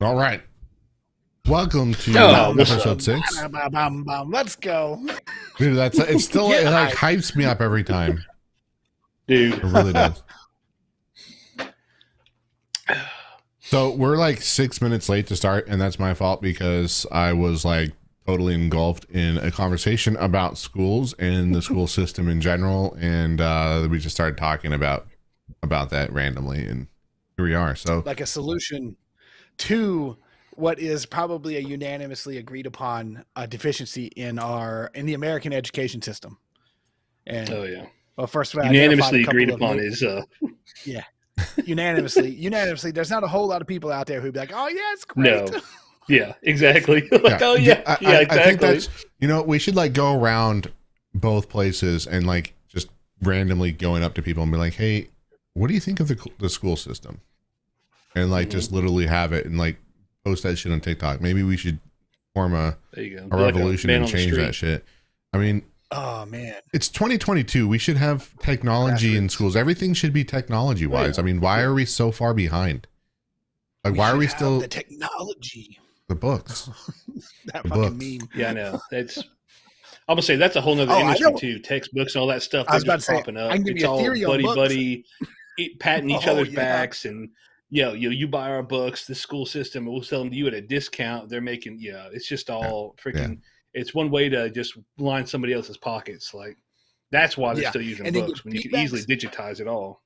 All right. Welcome to episode 6. Let's go. Dude, it's still it like hypes me up every time. Dude. It really does. So we're like 6 minutes late to start, and that's my fault because I was like totally engulfed in a conversation about schools and the school system in general, and we just started talking about that randomly, and here we are. So like a solution to what is probably a unanimously agreed upon deficiency in the American education system. And well, first of all, unanimously agreed upon is yeah. Unanimously. There's not a whole lot of people out there who'd be like, "Oh yeah, it's great." No. Yeah, exactly. Like, I exactly. think that's, we should like go around both places and like just randomly going up to people and be like, "Hey, what do you think of the school system?" And like just literally have it and like post that shit on TikTok. Maybe we should form a revolution and change that shit. I mean, oh man, it's 2022. We should have technology in schools. Everything should be technology wise. I mean, why are we so far behind? Like, why are we still the technology? The books. That the fucking meme. Yeah, I know. I'm gonna say that's a whole nother industry too. Textbooks and all that stuff. I was about to say, popping up. It's all buddy, patting each other's backs, and you buy our books. The school system, we'll sell them to you at a discount. They're making it's just all freaking. Yeah. It's one way to just line somebody else's pockets. Like that's why they're still using books when you can easily digitize it all.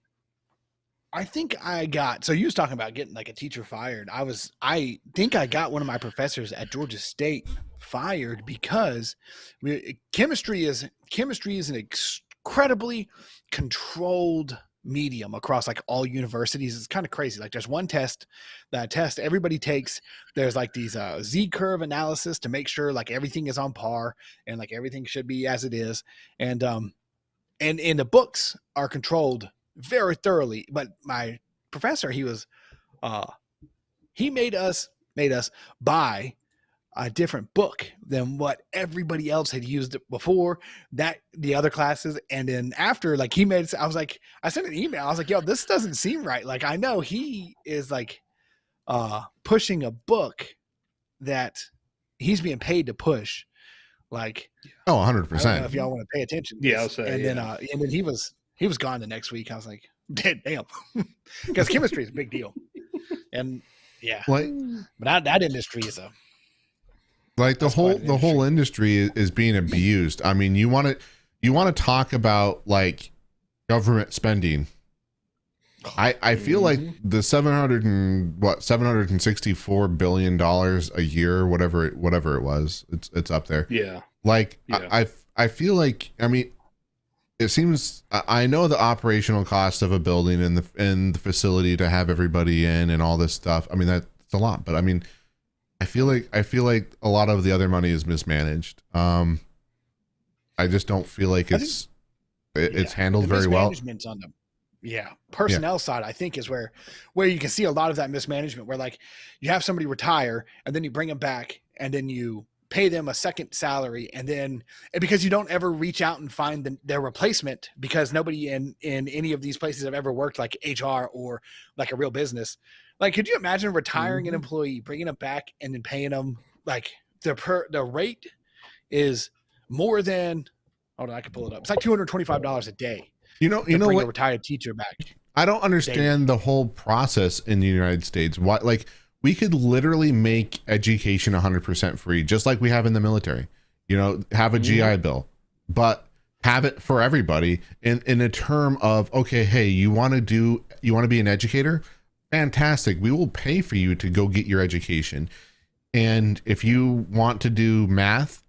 I think so you was talking about getting like a teacher fired. I think I got one of my professors at Georgia State fired because chemistry is an incredibly controlled medium across like all universities. It's kind of crazy. Like there's one test everybody takes. There's like these Z curve analysis to make sure like everything is on par and like everything should be as it is. And the books are controlled very thoroughly, but my professor, he made us buy a different book than what everybody else had used before that the other classes. And then after like I sent an email. I was like, yo, this doesn't seem right. Like, I know he is like pushing a book that he's being paid to push. Like, 100%. I don't know if y'all want to pay attention. Yeah, I'll say, and then he was gone the next week. I was like, damn, because chemistry is a big deal. And but that industry is the whole industry is being abused. I mean, you want to talk about like government spending. I feel like the $764 billion a year, whatever it was, it's up there. Yeah. Like I feel like, I mean, it seems, I know the operational cost of a building and the facility to have everybody in and all this stuff. I mean, that's a lot, but I mean, I feel like a lot of the other money is mismanaged. I just don't feel like it's handled very well. On the personnel side, I think, is where you can see a lot of that mismanagement, where like you have somebody retire and then you bring them back and then you pay them a second salary, and because you don't ever reach out and find their replacement, because nobody in any of these places have ever worked like HR or like a real business. Like, could you imagine retiring an employee, bringing them back, and then paying them like the rate is more than, hold on, I can pull it up. It's like $225 a day. You know bring what? A retired teacher back. I don't understand the whole process in the United States. Why, like, we could literally make education 100% free, just like we have in the military. Have a GI Bill, but have it for everybody in a term of, okay, hey, you want to be an educator? Fantastic. We will pay for you to go get your education. And if you want to do math,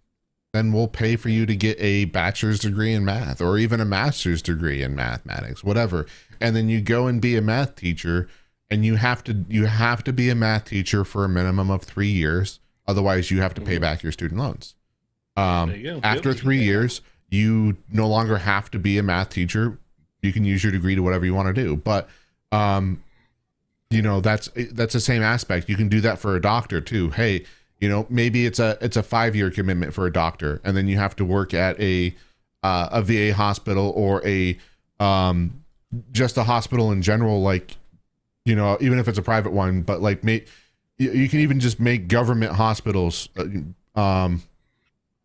then we'll pay for you to get a bachelor's degree in math or even a master's degree in mathematics, whatever. And then you go and be a math teacher, and you have to be a math teacher for a minimum of 3 years. Otherwise you have to pay back your student loans. After 3 years, you no longer have to be a math teacher. You can use your degree to whatever you want to do. But, that's the same aspect. You can do that for a doctor too. Hey, maybe it's a 5-year commitment for a doctor, and then you have to work at a VA hospital or just a hospital in general, like, even if it's a private one, but like you can even just make government hospitals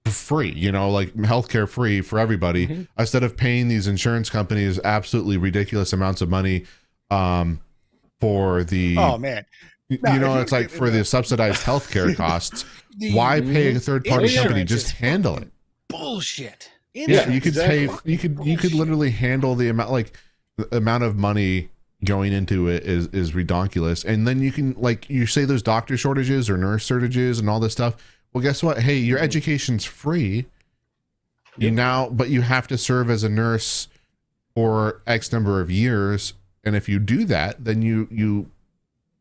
free, you know, like healthcare free for everybody, instead of paying these insurance companies absolutely ridiculous amounts of money for the you know, it's like for the subsidized healthcare costs. Why pay a third party company? Just handle it. Bullshit. Yeah, you could pay. You could literally handle the amount, like the amount of money going into it is ridiculous. And then you can, like, you say those doctor shortages or nurse shortages and all this stuff. Well, guess what? Hey, your education's free. You now, but you have to serve as a nurse for X number of years, and if you do that, then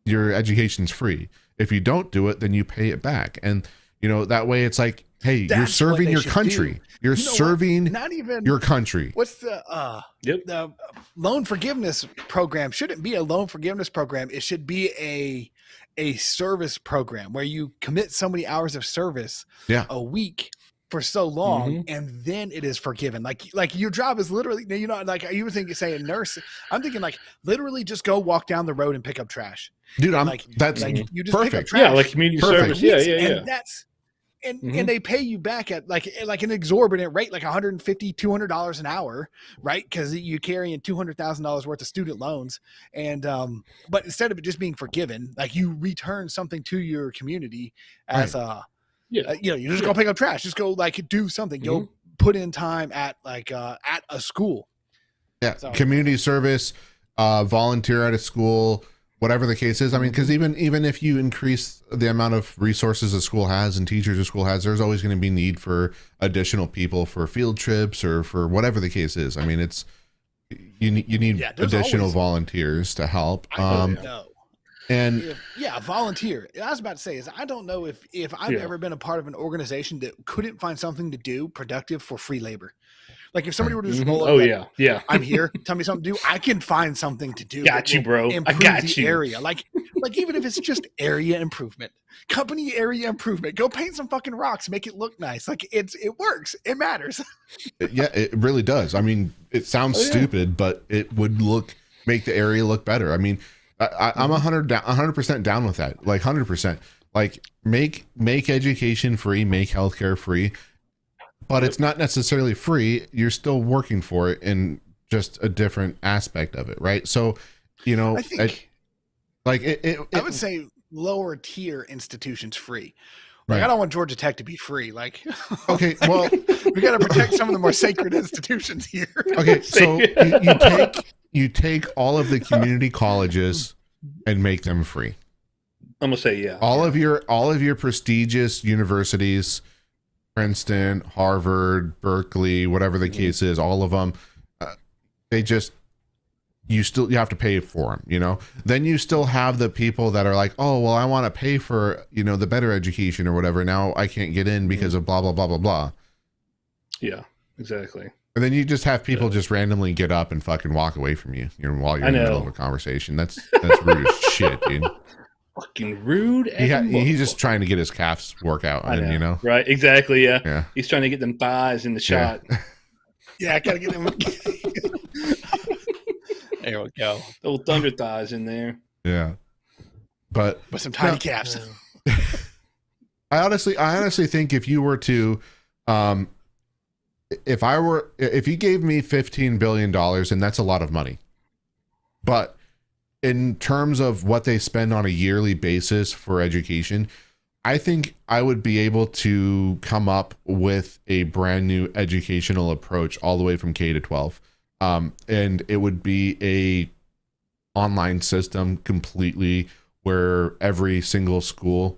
your education's free. If you don't do it, then you pay it back. And you know, that way it's like, hey, you're serving your country. You're serving not even your country. What's the loan forgiveness program? Shouldn't be a loan forgiveness program. It should be a service program where you commit so many hours of service a week for so long, and then it is forgiven. Like your job is literally, you know, like you were thinking, say a nurse. I'm thinking like literally just go walk down the road and pick up trash. Dude, that's like you just perfect. Pick up trash. Yeah, like community service. Yeah. And that's and they pay you back at like an exorbitant rate, like $150, $200 an hour, right? Because you're carrying $200,000 worth of student loans, and but instead of it just being forgiven, like you return something to your community as you know, you just go pick up trash, just go like do something, go put in time at like at a school. Yeah, so, community service, volunteer at a school, whatever the case is. I mean, because even if you increase the amount of resources a school has and teachers a school has, there's always going to be need for additional people for field trips or for whatever the case is. I mean, it's you need additional volunteers to help. I don't know. And volunteer. I was about to say is I don't know if I've ever been a part of an organization that couldn't find something to do productive for free labor. Like if somebody were to just roll up, I'm here, tell me something to do, I can find something to do. Got you, bro. I got you. Area. Like even if it's just area improvement, company area improvement, go paint some fucking rocks, make it look nice. Like it works. It matters. Yeah, it really does. I mean, it sounds stupid, but it would make the area look better. I mean, I'm 100% down with that. Like 100%. Like make education free, make healthcare free. But it's not necessarily free. You're still working for it in just a different aspect of it, right? So, you know, I think, I would say lower tier institutions free. Like I don't want Georgia Tech to be free. Like, okay, well, we got to protect some of the more sacred institutions here. Okay, so you take all of the community colleges and make them free. I'm gonna say all of your prestigious universities. Princeton, Harvard, Berkeley, whatever the case is, all of them, you have to pay for them, you know. Then you still have the people that are like, oh, well, I want to pay for, you know, the better education or whatever. Now I can't get in because of blah, blah, blah, blah, blah. Yeah, exactly. And then you just have people just randomly get up and fucking walk away from you, while you're in the middle of a conversation. That's rude as shit, dude. Fucking rude. He's just trying to get his calves workout, and you know, right? Exactly. Yeah. He's trying to get them thighs in the shot. Yeah, I gotta get them. There we go. Old thunder thighs in there. Yeah, but with some tiny calves. I honestly think if you were to, if you gave me $15 billion, and that's a lot of money, but in terms of what they spend on a yearly basis for education, I think I would be able to come up with a brand new educational approach all the way from K to 12. And it would be a online system completely where every single school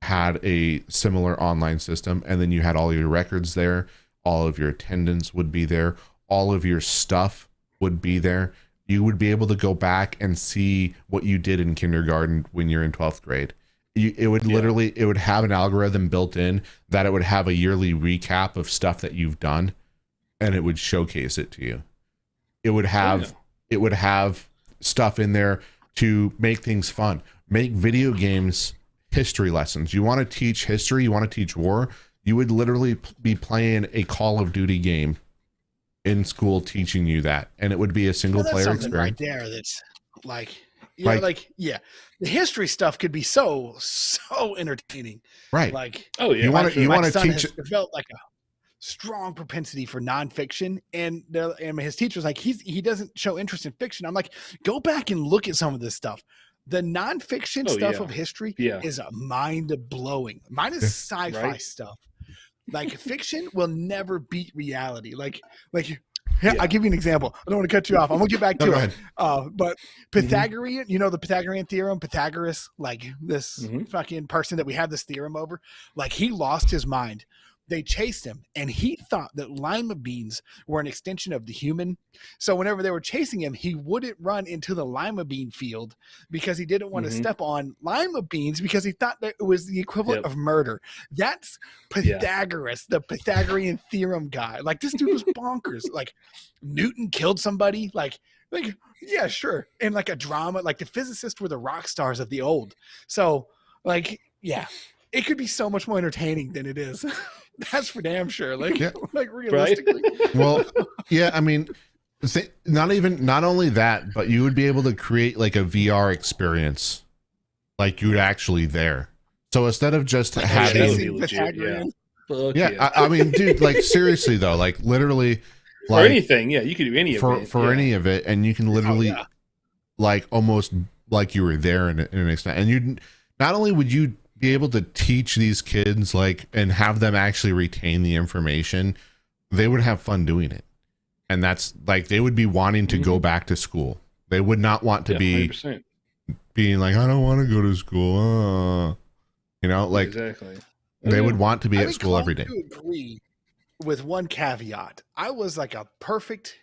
had a similar online system. And then you had all your records there. All of your attendance would be there. All of your stuff would be there. You would be able to go back and see what you did in kindergarten when you're in 12th grade. It would literally, it would have an algorithm built in that it would have a yearly recap of stuff that you've done, and it would showcase it to you. It would have, stuff in there to make things fun. Make video games history lessons. You want to teach history, you want to teach war, you would literally be playing a Call of Duty game in school teaching you that, and it would be a single player experience right there. That's like You know, the history stuff could be so entertaining. Right. Like, oh yeah, you want to teach has developed like a strong propensity for nonfiction, and his teacher's like, he doesn't show interest in fiction. I'm like, go back and look at some of this stuff. The nonfiction stuff of history is mind blowing. Mine is sci-fi stuff. Like, fiction will never beat reality. Like I'll give you an example. I don't want to cut you off. I'm gonna get back to it. But Pythagorean, you know, the Pythagorean theorem, Pythagoras, like this fucking person that we had this theorem over, like, he lost his mind. They chased him, and he thought that lima beans were an extension of the human. So whenever they were chasing him, he wouldn't run into the lima bean field because he didn't want to step on lima beans, because he thought that it was the equivalent of murder. That's Pythagoras, the Pythagorean theorem guy. Like, this dude was bonkers. Like, Newton killed somebody. Like, yeah, sure. And like a drama, like the physicists were the rock stars of the old. So, like, yeah, it could be so much more entertaining than it is. That's for damn sure. Like, like realistically. Right? Well, yeah, I mean, not only that, but you would be able to create like a VR experience, like you're actually there. So instead of just having, I mean, dude, like, seriously though, like, literally, like, for anything, you could do any for any of it, and you can literally, like, almost like you were there in an extent, and you not only would you be able to teach these kids, like, and have them actually retain the information, they would have fun doing it. And that's like, they would be wanting to go back to school. They would not want to be 100%. Being like, I don't want to go to school. You know, like, exactly. They would want to be at school every day. I agree with one caveat. I was like a perfect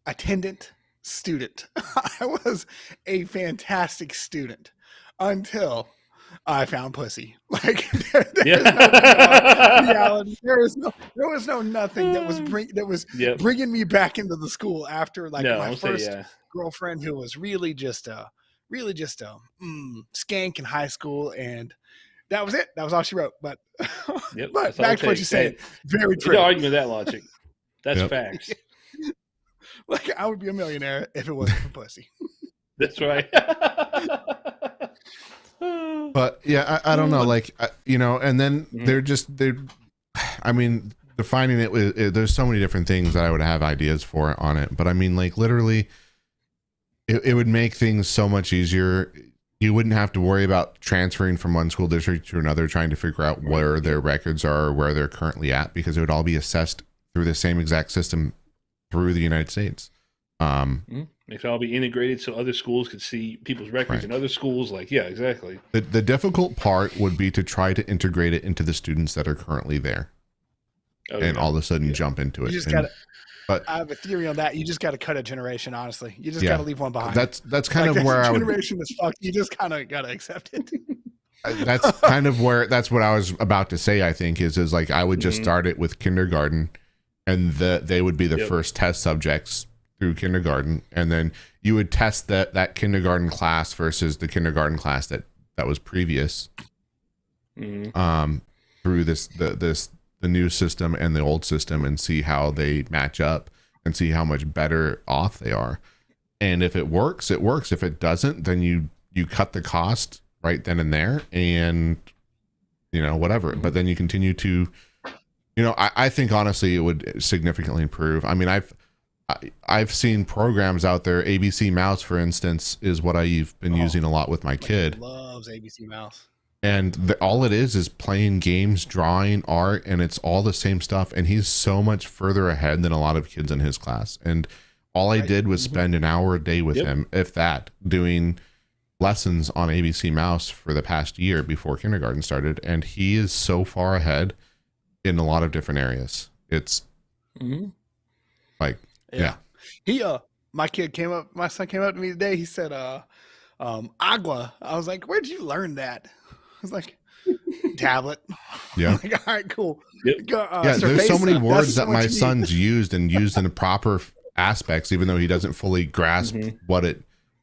attendant student. I was a fantastic student until I found pussy. Like, there was no nothing that was bringing me back into the school after, like, my first girlfriend, who was really just a skank in high school, and that was it. That was all she wrote. But but back to what you said, very true. You don't argue with that logic. That's facts. Like, I would be a millionaire if it wasn't for pussy. That's right. But yeah, I don't know, like, you know, and then I mean, defining it with, there's so many different things that I would have ideas for on it, but I mean, like, literally, it would make things so much easier. You wouldn't have to worry about transferring from one school district to another, trying to figure out where their records are or where they're currently at, because it would all be assessed through the same exact system through the United States. It could all be integrated so other schools could see people's records in other schools. Like, yeah, exactly. The difficult part would be to try to integrate it into the students that are currently there, and all of a sudden jump into it. You just gotta, but I have a theory on that. You just got to cut a generation. Honestly, you just got to leave one behind. That's kind of where I would. Generation is fucked. You just kind of got to accept it. That's kind of where. That's what I was about to say. I think is like, I would just start it with kindergarten, and they would be the first test subjects through kindergarten, and then you would test that kindergarten class versus the kindergarten class that was previous, through the new system and the old system, and see how they match up and see how much better off they are. And if it works, it works. If it doesn't, then you cut the cost right then and there, and, you know, whatever. But then you continue to, you know, I think honestly it would significantly improve. I mean, I've seen programs out there. ABC Mouse, for instance, is what I've been using a lot with my kid. Loves ABC Mouse. And all it is playing games, drawing, art, and it's all the same stuff. And he's so much further ahead than a lot of kids in his class. And all I did was spend an hour a day with him, if that, doing lessons on ABC Mouse for the past year before kindergarten started. And he is so far ahead in a lot of different areas. It's like, yeah. He my son came up to me today. He said agua. I was like, where'd you learn that? I was like, tablet. Yeah. Like, all right, cool. There's so many words that my son's used in the proper aspects, even though he doesn't fully grasp what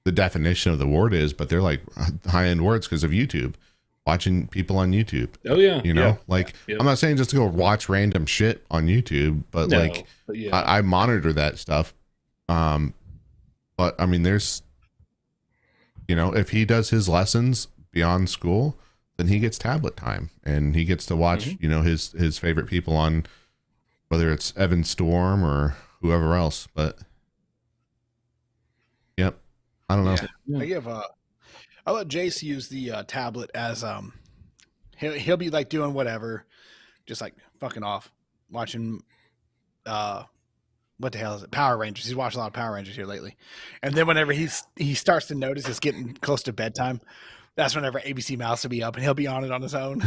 the definition of the word is, but they're like high-end words because of YouTube. Watching people on YouTube. Oh yeah. You know, I'm not saying just to go watch random shit on YouTube, but I monitor that stuff. But I mean, there's You know, if he does his lessons beyond school, then he gets tablet time and he gets to watch, you know, his favorite people on, whether it's Evan Storm or whoever else. But yep, I don't know. Yeah. I let Jace use the tablet as he'll be like doing whatever, just like fucking off watching what the hell is it? Power Rangers. He's watched a lot of Power Rangers here lately. And then whenever he starts to notice it's getting close to bedtime, that's whenever ABC Mouse will be up and he'll be on it on his own.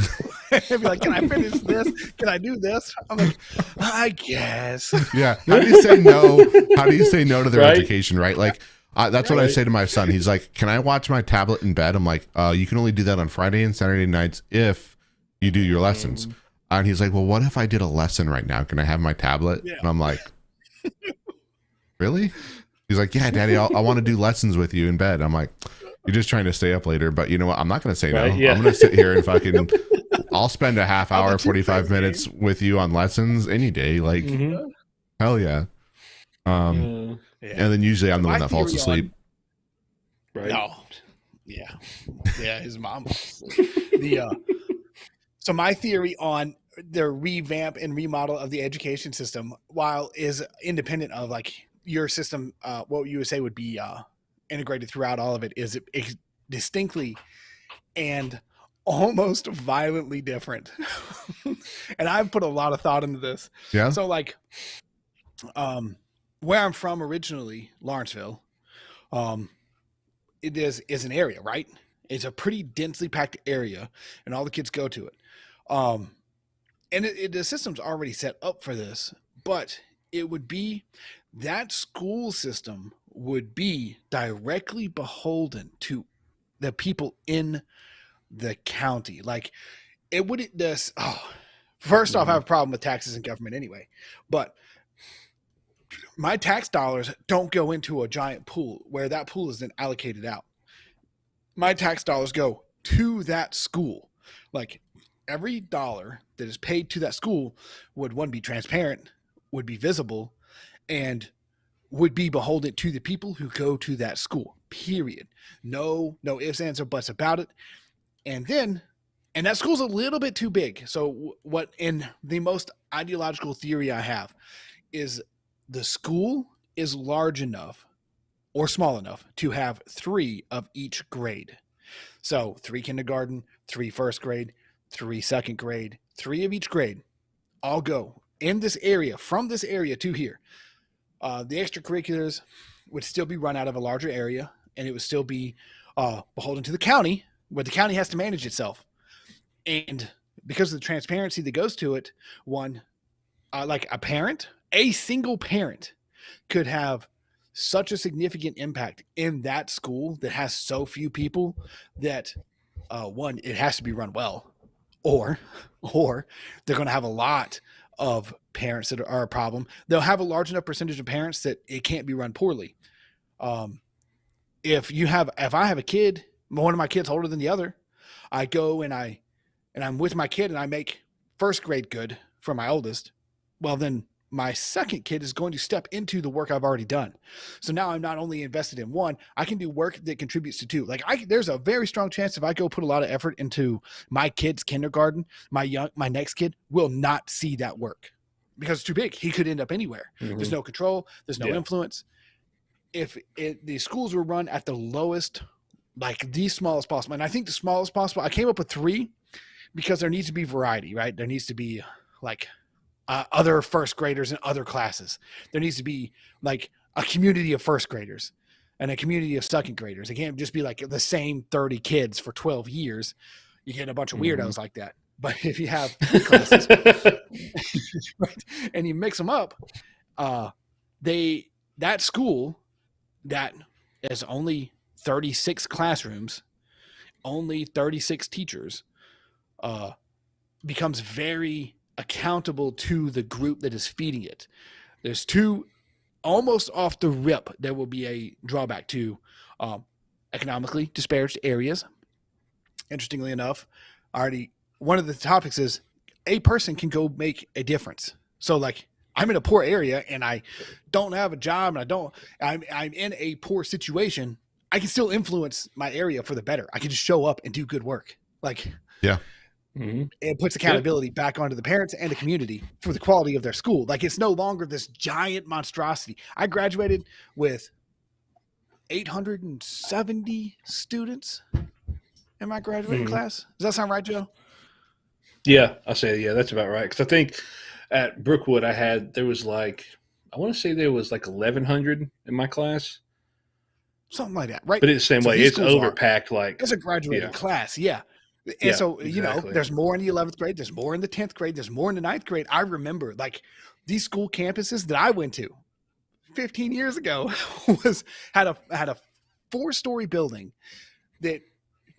He'll be like, "Can I finish this? Can I do this?" I'm like, "I guess." Yeah. How do you say no? How do you say no to their education, right? Like, that's what I say to my son. He's like, "Can I watch my tablet in bed?" I'm like, "You can only do that on Friday and Saturday nights if you do your lessons." And he's like, "Well, what if I did a lesson right now? Can I have my tablet?" Yeah. And I'm like, "Really?" He's like, "Yeah, Daddy, I want to do lessons with you in bed." I'm like, "You're just trying to stay up later." But you know what? I'm not going to say no. Yeah. I'm going to sit here and fucking, I'll spend a half hour, 45 minutes with you on lessons any day. Like, hell yeah. And then usually I'm the one that falls asleep. No. Yeah. Yeah. His mom. So my theory on the revamp and remodel of the education system, while is independent of like your system, what you would say would be integrated throughout all of it, is distinctly and almost violently different. And I've put a lot of thought into this. Yeah. So like, where I'm from originally, Lawrenceville, it is an area, right? It's a pretty densely packed area, and all the kids go to it. And the system's already set up for this, but it would be that school system would be directly beholden to the people in the county. Like it wouldn't just, first off, I have a problem with taxes and government anyway, but my tax dollars don't go into a giant pool where that pool is then allocated out. My tax dollars go to that school. Like every dollar that is paid to that school would, one, be transparent, would be visible, and would be beholden to the people who go to that school, period. No ifs, ands, or buts about it. And that school's a little bit too big. So what in the most ideological theory I have is the school is large enough or small enough to have 3 of each grade. So 3 kindergarten, 3 first grade, 3 second grade, 3 of each grade, all go in this area, from this area to here. The extracurriculars would still be run out of a larger area, and it would still be beholden to the county, where the county has to manage itself. And because of the transparency that goes to it, one, like a single parent could have such a significant impact in that school that has so few people that, one, it has to be run well, or they're going to have a lot of parents that are a problem. They'll have a large enough percentage of parents that it can't be run poorly. If I have a kid, one of my kids older than the other, I go and I'm with my kid and I make first grade good for my oldest. Well, then my second kid is going to step into the work I've already done. So now I'm not only invested in one, I can do work that contributes to 2. Like there's a very strong chance if I go put a lot of effort into my kid's kindergarten, my next kid will not see that work because it's too big. He could end up anywhere. Mm-hmm. There's no control. There's no influence. If the schools were run at the lowest, like the smallest possible, and I think the smallest possible, I came up with 3 because there needs to be variety, right? There needs to be like other first graders and other classes. There needs to be like a community of first graders and a community of second graders. It can't just be like the same 30 kids for 12 years. You get a bunch of weirdos like that. But if you have 3 classes right, and you mix them up, that school that is only 36 classrooms, only 36 teachers, becomes very accountable to the group that is feeding it. There's 2 almost off the rip. There will be a drawback to economically disparaged areas. Interestingly enough, one of the topics is a person can go make a difference. So like I'm in a poor area and I don't have a job and I'm in a poor situation. I can still influence my area for the better. I can just show up and do good work. Like, yeah. It puts accountability back onto the parents and the community for the quality of their school. Like, it's no longer this giant monstrosity. I graduated with 870 students in my graduating class. Does that sound right, Joe? Yeah, I say, yeah, that's about right. Because I think at Brookwood, there was like, I want to say there was like 1,100 in my class. Something like that, right? But it's the same way. It's overpacked. Like, it's a graduating class, yeah. And so, exactly. There's more in the 11th grade. There's more in the 10th grade. There's more in the 9th grade. I remember, like, these school campuses that I went to 15 years ago had a 4-story building that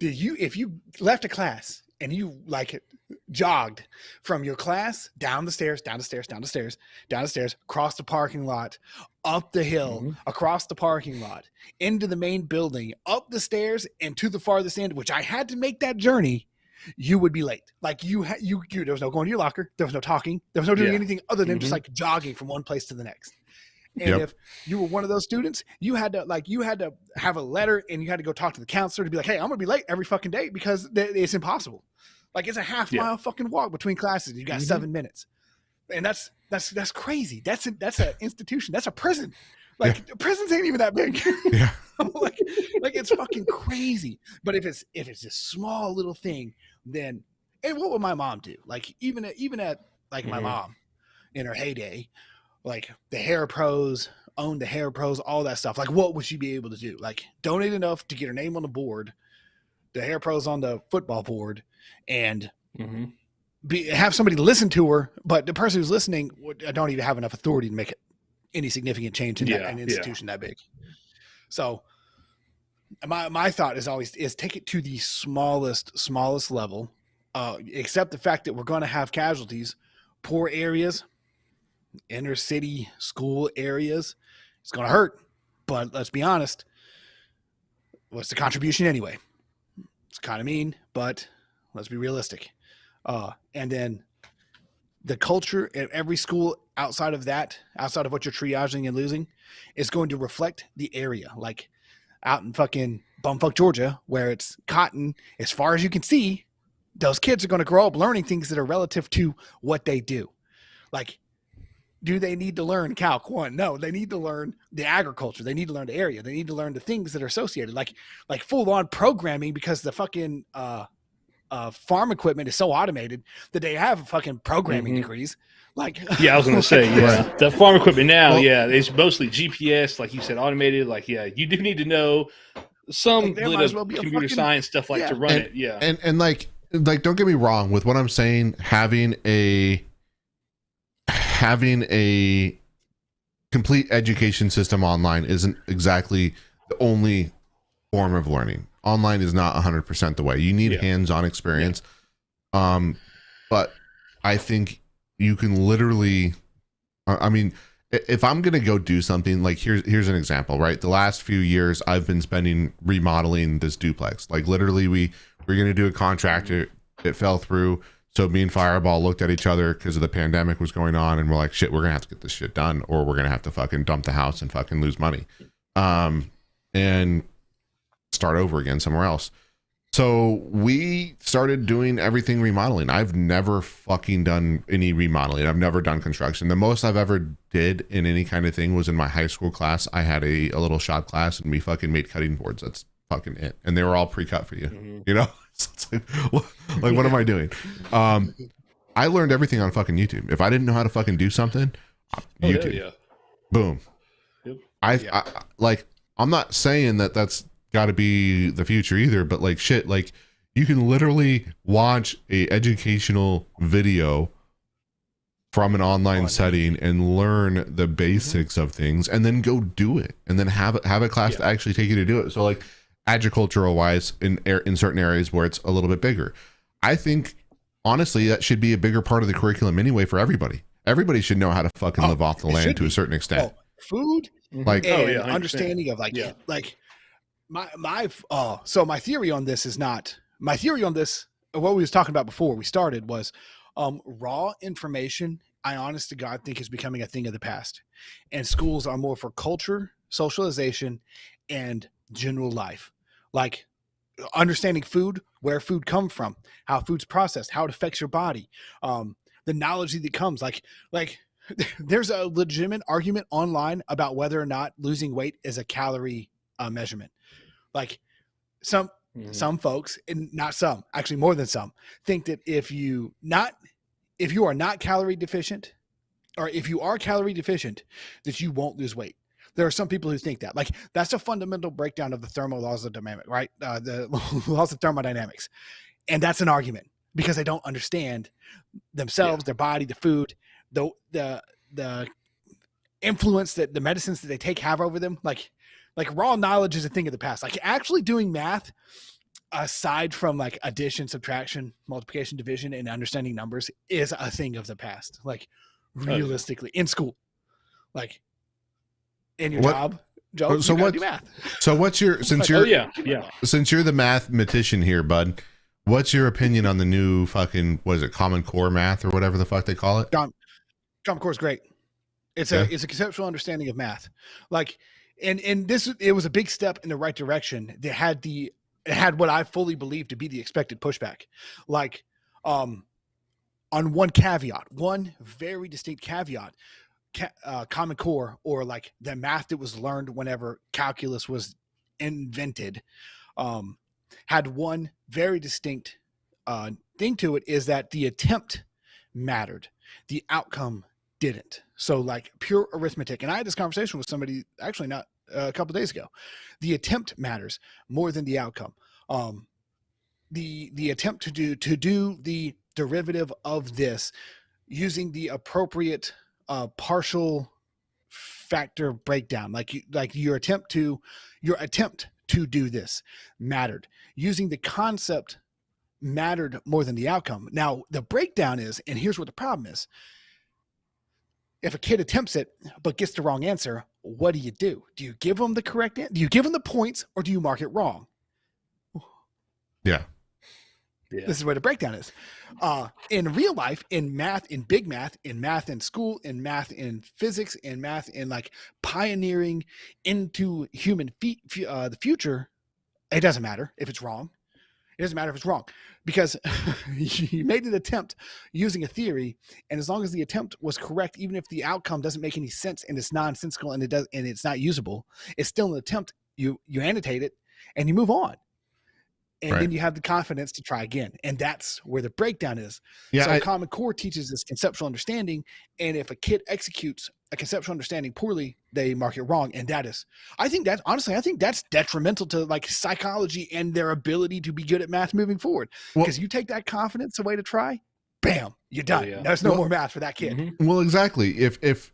if you left a class and you like jogged from your class down the stairs, across the parking lot, up the hill, across the parking lot, into the main building, up the stairs, and to the farthest end, which I had to make that journey, you would be late. Like you there was no going to your locker. There was no talking. There was no doing anything other than just like jogging from one place to the next. And if you were one of those students, you had to have a letter and you had to go talk to the counselor to be like, hey, I'm going to be late every fucking day because it's impossible. Like, it's a half-mile fucking walk between classes. You got 7 minutes. And that's crazy. That's an institution. That's a prison. Like, prisons ain't even that big. Yeah. like it's fucking crazy. But if it's this small little thing, then, and what would my mom do? Like, even at like my mom in her heyday, like the hair pros, owned the hair pros, all that stuff. Like, what would she be able to do? Like, donate enough to get her name on the board, the hair pros on the football board, and have somebody listen to her. But the person who's listening don't even have enough authority to make any significant change in an institution that big. So my thought is always take it to the smallest level, accept the fact that we're going to have casualties, poor areas, inner city school areas. It's going to hurt, but let's be honest. What's the contribution anyway? It's kind of mean, but let's be realistic. And then the culture at every school outside of what you're triaging and losing, is going to reflect the area. Like out in fucking bumfuck Georgia, where it's cotton as far as you can see, those kids are going to grow up learning things that are relative to what they do. Like, do they need to learn Calc 1? No, they need to learn the agriculture. They need to learn the area. They need to learn the things that are associated, like full on programming, because the fucking farm equipment is so automated that they have fucking programming degrees. Like, yeah, I was going to say, the farm equipment now, it's mostly GPS, like you said, automated. Like, you do need to know some bit of computer science stuff, like to run it. Yeah, and like don't get me wrong with what I'm saying. Having a complete education system online isn't exactly the only form of learning. Online is not 100% the way. You need hands-on experience. But I think you can literally, I mean, if I'm going to go do something, like here's an example, right? The last few years I've been spending remodeling this duplex. Like, literally we're going to do a contract. It fell through. So me and Fireball looked at each other because of the pandemic was going on, and we're like, shit, we're gonna have to get this shit done, or we're gonna have to fucking dump the house and fucking lose money, and start over again somewhere else. So we started doing everything remodeling. I've never fucking done any remodeling. I've never done construction. The most I've ever did in any kind of thing was in my high school class. I had a little shop class, and we fucking made cutting boards. That's fucking it. And they were all pre-cut for you, you know? So it's like, what am I doing? I learned everything on fucking YouTube. If I didn't know how to fucking do something, YouTube, boom. Yep. I'm not saying that that's got to be the future either, but like shit, like you can literally watch a educational video from an online setting and learn the basics of things, and then go do it, and then have a class to actually take you to do it. So like, agricultural wise, in certain areas where it's a little bit bigger, I think honestly that should be a bigger part of the curriculum anyway for everybody. Everybody should know how to fucking live off the land to a certain extent. Food, like and understanding of like so my theory on this is not my theory on this. What we was talking about before we started was raw information. I honest to God think is becoming a thing of the past, and schools are more for culture, socialization, and general life, like understanding food, where food comes from, how food's processed, how it affects your body, the knowledge that comes like there's a legitimate argument online about whether or not losing weight is a calorie measurement. Like some folks, and not some, actually more than some, think that if you are not calorie deficient, or if you are calorie deficient, that you won't lose weight. There are some people who think that. Like, that's a fundamental breakdown of the thermal laws of dynamics, right? The laws of thermodynamics. And that's an argument because they don't understand themselves, their body, the food, the influence that the medicines that they take have over them. Like raw knowledge is a thing of the past. Like, actually doing math, aside from like addition, subtraction, multiplication, division, and understanding numbers, is a thing of the past. Like, realistically, in school, like in your job, Joe, so what? Do math. So what's your since you're the mathematician here, bud? What's your opinion on the new fucking, what is it, Common Core math or whatever the fuck they call it? Common Core is great. It's a conceptual understanding of math. Like, and it was a big step in the right direction. It had what I fully believe to be the expected pushback. Like, on one very distinct caveat, Common Core, or like the math that was learned whenever calculus was invented, had one very distinct thing to it, is that the attempt mattered, the outcome didn't. So like pure arithmetic, and I had this conversation with somebody actually not a couple of days ago. The attempt matters more than the outcome. The attempt to do the derivative of this using the appropriate partial factor breakdown, like your attempt to do this mattered. Using the concept mattered more than the outcome. Now the breakdown is, and here's what the problem is: if a kid attempts it but gets the wrong answer, what do? Do you give them the correct answer? Do you give them the points, or do you mark it wrong? Yeah. This is where the breakdown is. In real life, in math, in big math, in math in school, in math in physics, in math in like pioneering into human the future, it doesn't matter if it's wrong. It doesn't matter if it's wrong, because you made an attempt using a theory, and as long as the attempt was correct, even if the outcome doesn't make any sense and it's nonsensical and it's not usable, it's still an attempt. You annotate it and you move on. And then you have the confidence to try again. And that's where the breakdown is. Yeah, so Common Core teaches this conceptual understanding. And if a kid executes a conceptual understanding poorly, they mark it wrong. And I think that's detrimental to like psychology and their ability to be good at math moving forward. Because you take that confidence away to try, bam, you're done. Oh, yeah. There's no more math for that kid. Mm-hmm. Well, exactly. If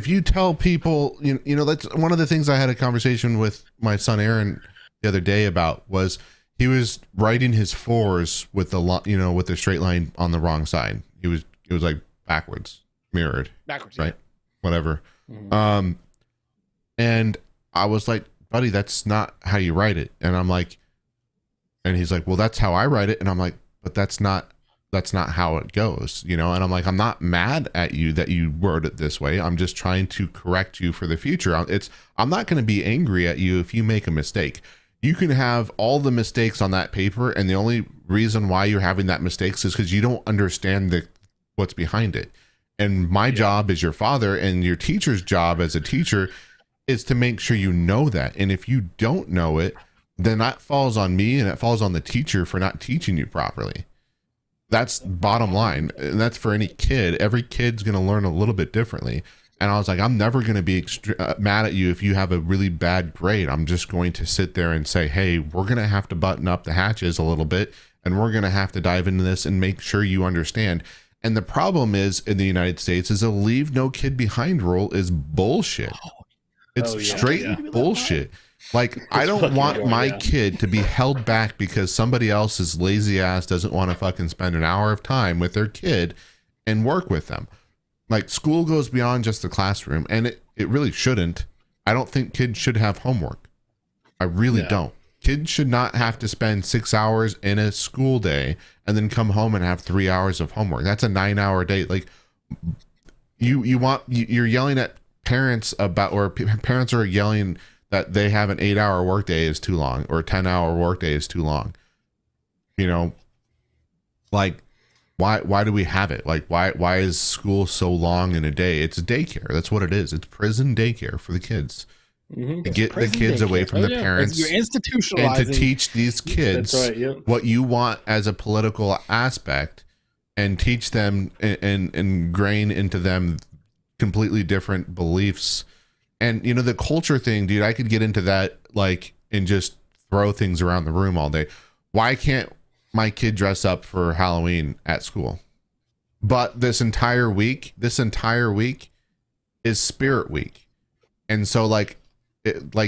you tell people, you know, that's one of the things I had a conversation with my son Aaron the other day about was, he was writing his fours with the straight line on the wrong side. It was like backwards, mirrored, right? Yeah. Whatever. Mm-hmm. And I was like, buddy, that's not how you write it. And I'm like, and he's like, well, that's how I write it. And I'm like, but that's not how it goes, you know? And I'm like, I'm not mad at you that you word it this way. I'm just trying to correct you for the future. I'm not going to be angry at you if you make a mistake. You can have all the mistakes on that paper, and the only reason why you're having that mistakes is because you don't understand what's behind it. And my job as your father, and your teacher's job as a teacher, is to make sure you know that. And if you don't know it, then that falls on me, and it falls on the teacher for not teaching you properly. That's bottom line, and that's for any kid. Every kid's going to learn a little bit differently. And I was like, I'm never going to be mad at you if you have a really bad grade. I'm just going to sit there and say, hey, we're going to have to button up the hatches a little bit, and we're going to have to dive into this and make sure you understand. And the problem is, in the United States, is a leave no kid behind rule is bullshit. It's straight bullshit. Like, I don't want my kid to be held back because somebody else's lazy ass doesn't want to fucking spend an hour of time with their kid and work with them. Like, school goes beyond just the classroom, and it really shouldn't. I don't think kids should have homework. I really don't. Kids should not have to spend 6 hours in a school day and then come home and have 3 hours of homework. That's a 9-hour day. Like, you're yelling at parents about, or parents are yelling, that they have an 8-hour workday is too long, or a 10-hour workday is too long. You know, like why do we have it? Like why is school so long in a day? It's daycare. That's what it is. It's prison daycare for the kids. To get the kids away from the parents. You're institutionalizing. And to teach these kids what you want as a political aspect, and teach them and ingrain into them completely different beliefs. And you know, the culture thing, dude, I could get into that like and just throw things around the room all day. Why can't my kid dress up for Halloween at school? But this entire week is Spirit Week. And so like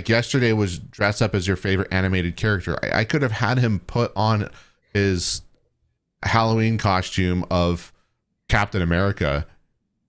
yesterday was dress up as your favorite animated character. I could have had him put on his Halloween costume of Captain America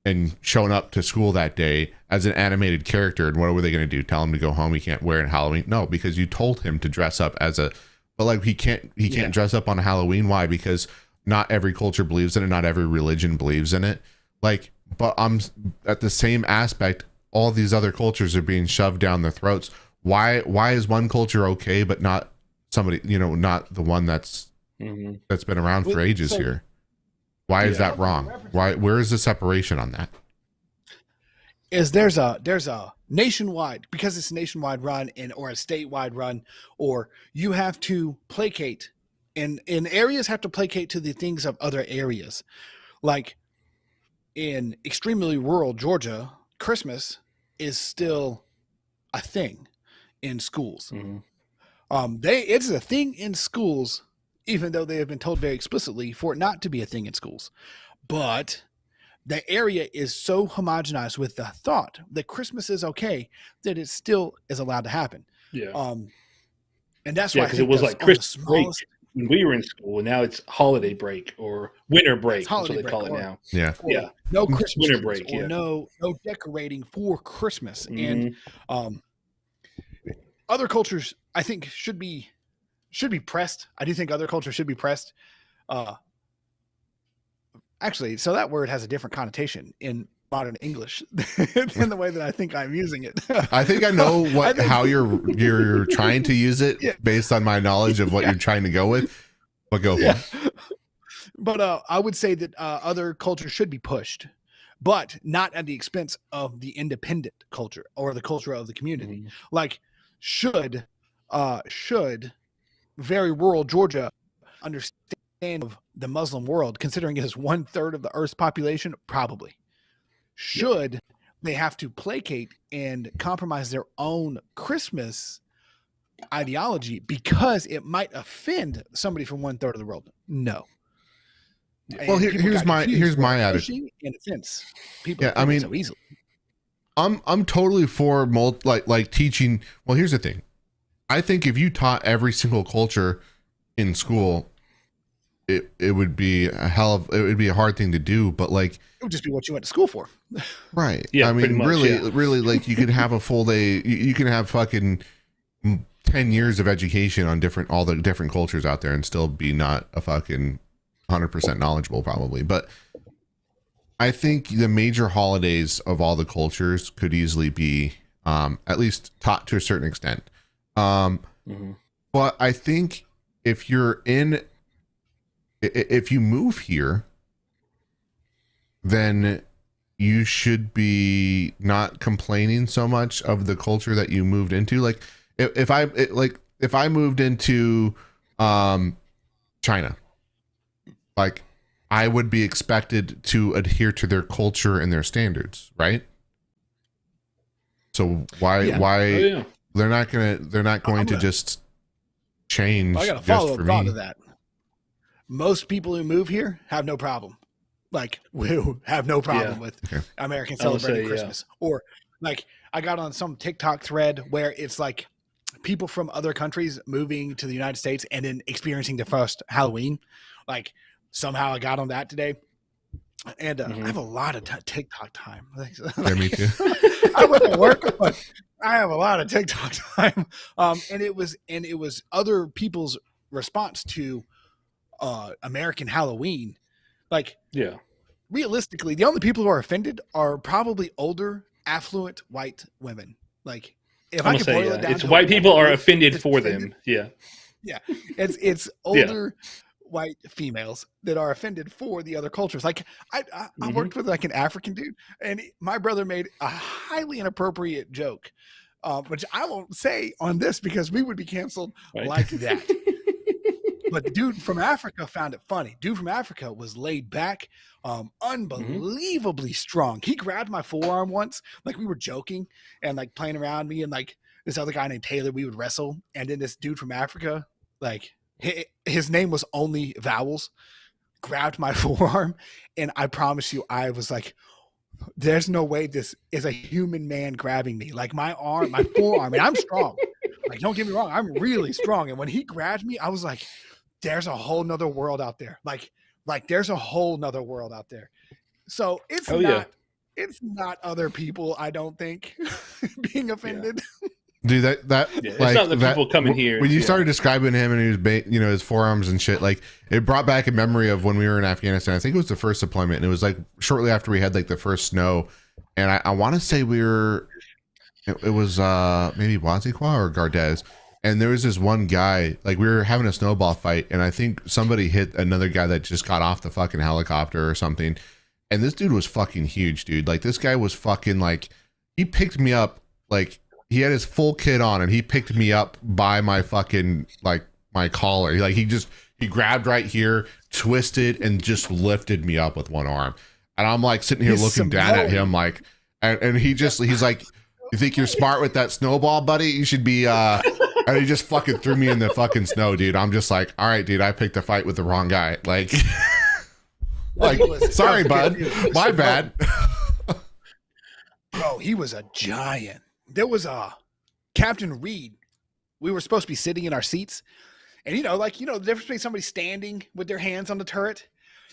and shown up to school that day as an animated character. And what were they going to do? Tell him to go home? He can't wear it Halloween? No, because you told him to dress up as a, but like he can't dress up on Halloween. Why? Because not every culture believes in it. Not every religion believes in it. Like, but I'm at the same aspect. All these other cultures are being shoved down their throats. Why is one culture okay, but not somebody, you know, not the one that's been around for ages here? Why is that wrong? Where is the separation on that? There's a nationwide, because it's a nationwide run or a statewide run, or you have to placate, and areas have to placate to the things of other areas. Like in extremely rural Georgia, Christmas is still a thing in schools. It's a thing in schools, even though they have been told very explicitly for it not to be a thing in schools. But the area is so homogenized with the thought that Christmas is okay that it still is allowed to happen. Yeah. And that's why, because it was like Christmas break when we were in school, and now it's holiday break or winter break. That's what they call it now. Yeah. No Christmas winter break, or no decorating for Christmas. And other cultures, I think, should be pressed. I do think other cultures should be pressed. Actually, so that word has a different connotation in modern English than the way that I think I'm using it. I think I know how you're trying to use it based on my knowledge of what you're trying to go with. But go for it. But I would say that other cultures should be pushed, but not at the expense of the independent culture or the culture of the community. Like should very rural Georgia understand of the Muslim world, considering it is 1/3 of the Earth's population? Probably. Should they have to placate and compromise their own Christmas ideology because it might offend somebody from 1/3 of the world? No. Well, here's my attitude. In offense, people I mean, so easily. I'm totally for like teaching. Well, here's the thing. I think if you taught every single culture in school, it would be a hard thing to do, but like it would just be what you went to school for. Right. Yeah. I mean, really, like you could have a full day. You can have fucking 10 years of education on all the different cultures out there and still be not a fucking 100% knowledgeable probably. But I think the major holidays of all the cultures could easily be at least taught to a certain extent. But I think if you move here, then you should be not complaining so much of the culture that you moved into. Like if I moved into China, like I would be expected to adhere to their culture and their standards, right? So why they're not going to just change. I got a follow-up thought to that. Most people who move here have no problem. Like, we have no problem with Americans celebrating Christmas. Or, like, I got on some TikTok thread where it's like people from other countries moving to the United States and then experiencing the first Halloween. Like, somehow I got on that today. And I have a lot of TikTok time. Yeah, me too. I went to work, but I have a lot of TikTok time. And it was other people's response to American Halloween. Like, realistically, the only people who are offended are probably older, affluent white women. Like, if I'm I gonna could say, boil it down, it's to white people one are word, offended it's for offended. them. Yeah. Yeah, it's older white females that are offended for the other cultures. Like I worked with like an African dude, and my brother made a highly inappropriate joke, which I won't say on this because we would be canceled Right. like that. But the dude from Africa found it funny. Dude from Africa was laid back, unbelievably strong. He grabbed my forearm once, like we were joking and like playing around me and like this other guy named Taylor, we would wrestle. And then this dude from Africa, like his name was only Vowels, grabbed my forearm. And I promise you, I was like, there's no way this is a human man grabbing me. Like my arm, my forearm, and I'm strong. Like, don't get me wrong, I'm really strong. And when he grabbed me, I was like, there's a whole nother world out there. Like there's a whole nother world out there. So it's it's not other people, I don't think, being offended. Dude, that it's like not the that, people coming here. When you started describing him and he was, his forearms and shit, like it brought back a memory of when we were in Afghanistan. I think it was the first deployment, and it was like shortly after we had like the first snow, and I want to say it was maybe Waziqua or Gardez, and there was this one guy, like we were having a snowball fight, and I think somebody hit another guy that just got off the fucking helicopter or something, and this dude was fucking huge, dude. Like this guy was fucking like, he picked me up like. He had his full kit on and he picked me up by my fucking, like my collar. Like he grabbed right here, twisted and just lifted me up with one arm. And I'm like sitting here looking down at him like, and he's like, you think you're smart with that snowball, buddy? You should be, and he just fucking threw me in the fucking snow, dude. I'm just like, all right, dude, I picked a fight with the wrong guy. Like, sorry, bud. My bad. Bro, he was a giant. There was Captain Reed. We were supposed to be sitting in our seats. And, the difference between somebody standing with their hands on the turret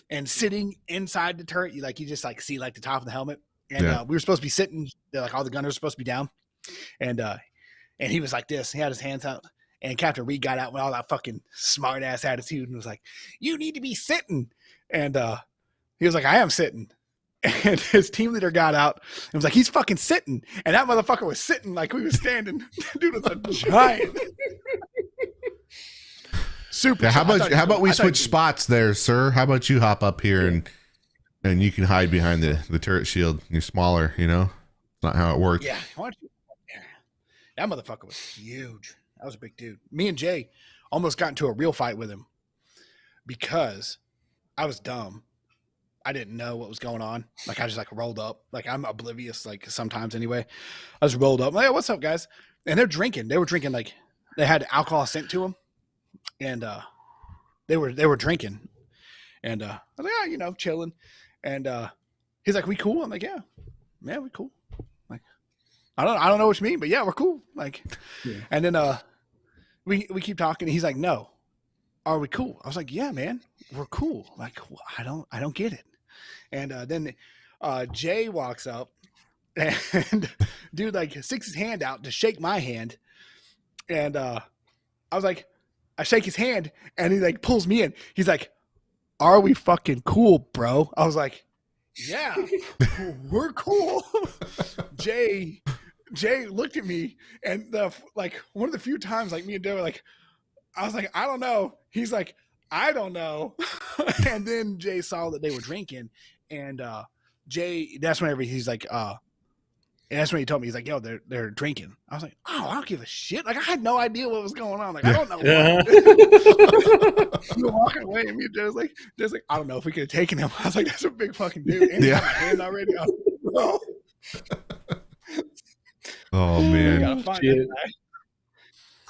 and sitting inside the turret, you just see like the top of the helmet. And we were supposed to be sitting, like all the gunners were supposed to be down. And he was like this. He had his hands out. And Captain Reed got out with all that fucking smart ass attitude and was like, you need to be sitting. And he was like, I am sitting. And his team leader got out and was like, he's fucking sitting. And that motherfucker was sitting like we was standing. Dude was a giant. Super. Yeah, how about we switch spots there, sir? How about you hop up here and you can hide behind the turret shield. You're smaller, It's not how it works. Yeah. That motherfucker was huge. That was a big dude. Me and Jay almost got into a real fight with him because I was dumb. I didn't know what was going on. Like I just like rolled up. Like I'm oblivious. Like sometimes anyway, I just rolled up. I'm like, hey, what's up, guys? And they're drinking. They were drinking like they had alcohol sent to them, and they were drinking. And I was like, oh, chilling. And he's like, we cool? I'm like, yeah, we cool. Like I don't know what you mean, but yeah, we're cool. Like, and then we keep talking. And he's like, no, are we cool? I was like, yeah, man, we're cool. Like I don't get it. And then Jay walks up and dude like sticks his hand out to shake my hand. And I was like, I shake his hand and he like pulls me in. He's like, are we fucking cool, bro? I was like, yeah, we're cool. Jay looked at me and one of the few times like me and Joe were like, I was like, I don't know. He's like, I don't know. And then Jay saw that they were drinking, and Jay, that's whenever he's like, and that's when he told me, he's like, yo, they're drinking. I was like, oh, I don't give a shit. Like I had no idea what was going on. Like I don't know. We were walking away, and me and Jay was like, I don't know if we could have taken him. I was like, that's a big fucking dude. And he had my hand already. I was like, bro. Oh man. Gotta find that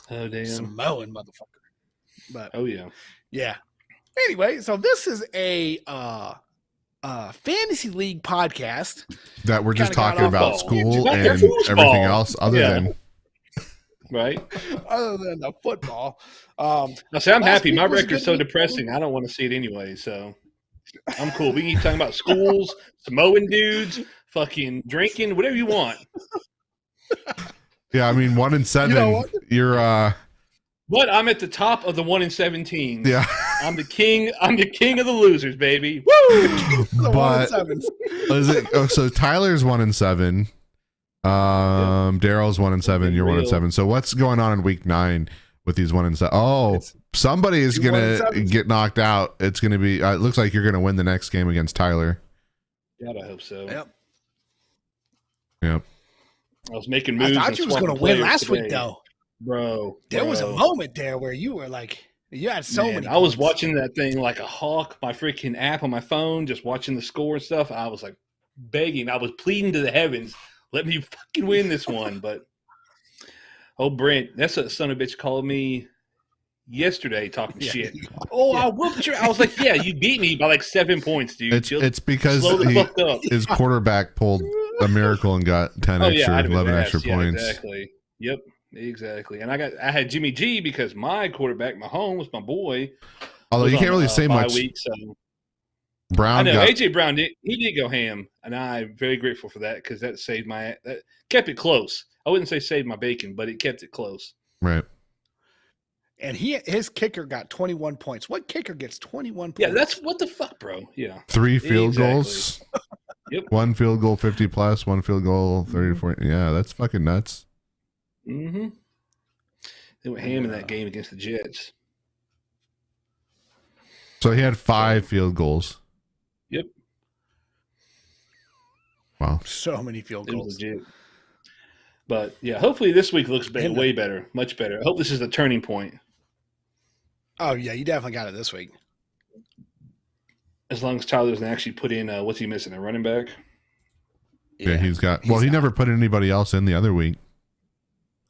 guy. Oh damn. Samoan motherfucker. But yeah. Anyway, so this is a fantasy league podcast that we're just talking about school and everything else other than the football. I'm happy. My record's so depressing. I don't want to see it anyway, so I'm cool. We can keep talking about schools, Samoan dudes, fucking drinking, whatever you want. Yeah, I mean 1-7. You're But I'm at the top of the 1-17. Yeah, I'm the king. I'm the king of the losers, baby. Woo! But is it? Oh, so Tyler's 1-7. Daryl's 1-7. You're 1-7. So what's going on in week 9 with these 1-7? Oh, somebody is gonna get knocked out. It's gonna be. It looks like you're gonna win the next game against Tyler. God, I hope so. Yep. I was making moves. I thought you was gonna win last week, though, bro. There was a moment there where you were like, you had so many. I was watching that thing like a hawk. My freaking app on my phone, just watching the score and stuff. I was like begging. I was pleading to the heavens, let me fucking win this one. But Brent, that's a son of a bitch called me yesterday talking shit. I whooped you. I was like, yeah, you beat me by like 7 points, dude. It's because his quarterback pulled a miracle and got 11 extra points. Exactly. Yep. Exactly. And I had Jimmy G because my quarterback, Mahomes, my boy. Although you can't really say much. Week, so. Brown, I know AJ Brown did go ham, and I'm very grateful for that because that kept it close. I wouldn't say saved my bacon, but it kept it close. Right. And his kicker got 21 points. What kicker gets 21 points? Yeah, that's what the fuck, bro. Yeah. 3 field goals. Yep. 1 field goal 50 plus, 1 field goal 30 to 40. Yeah, that's fucking nuts. Mm-hmm. They went ham in that game against the Jets. So he had 5 field goals. Yep. Wow. So many field goals. Legit. But yeah, hopefully this week looks better, way better, much better. I hope this is the turning point. Oh yeah, you definitely got it this week. As long as Tyler doesn't actually put in, what's he missing? A running back? Yeah, he never put anybody else in the other week.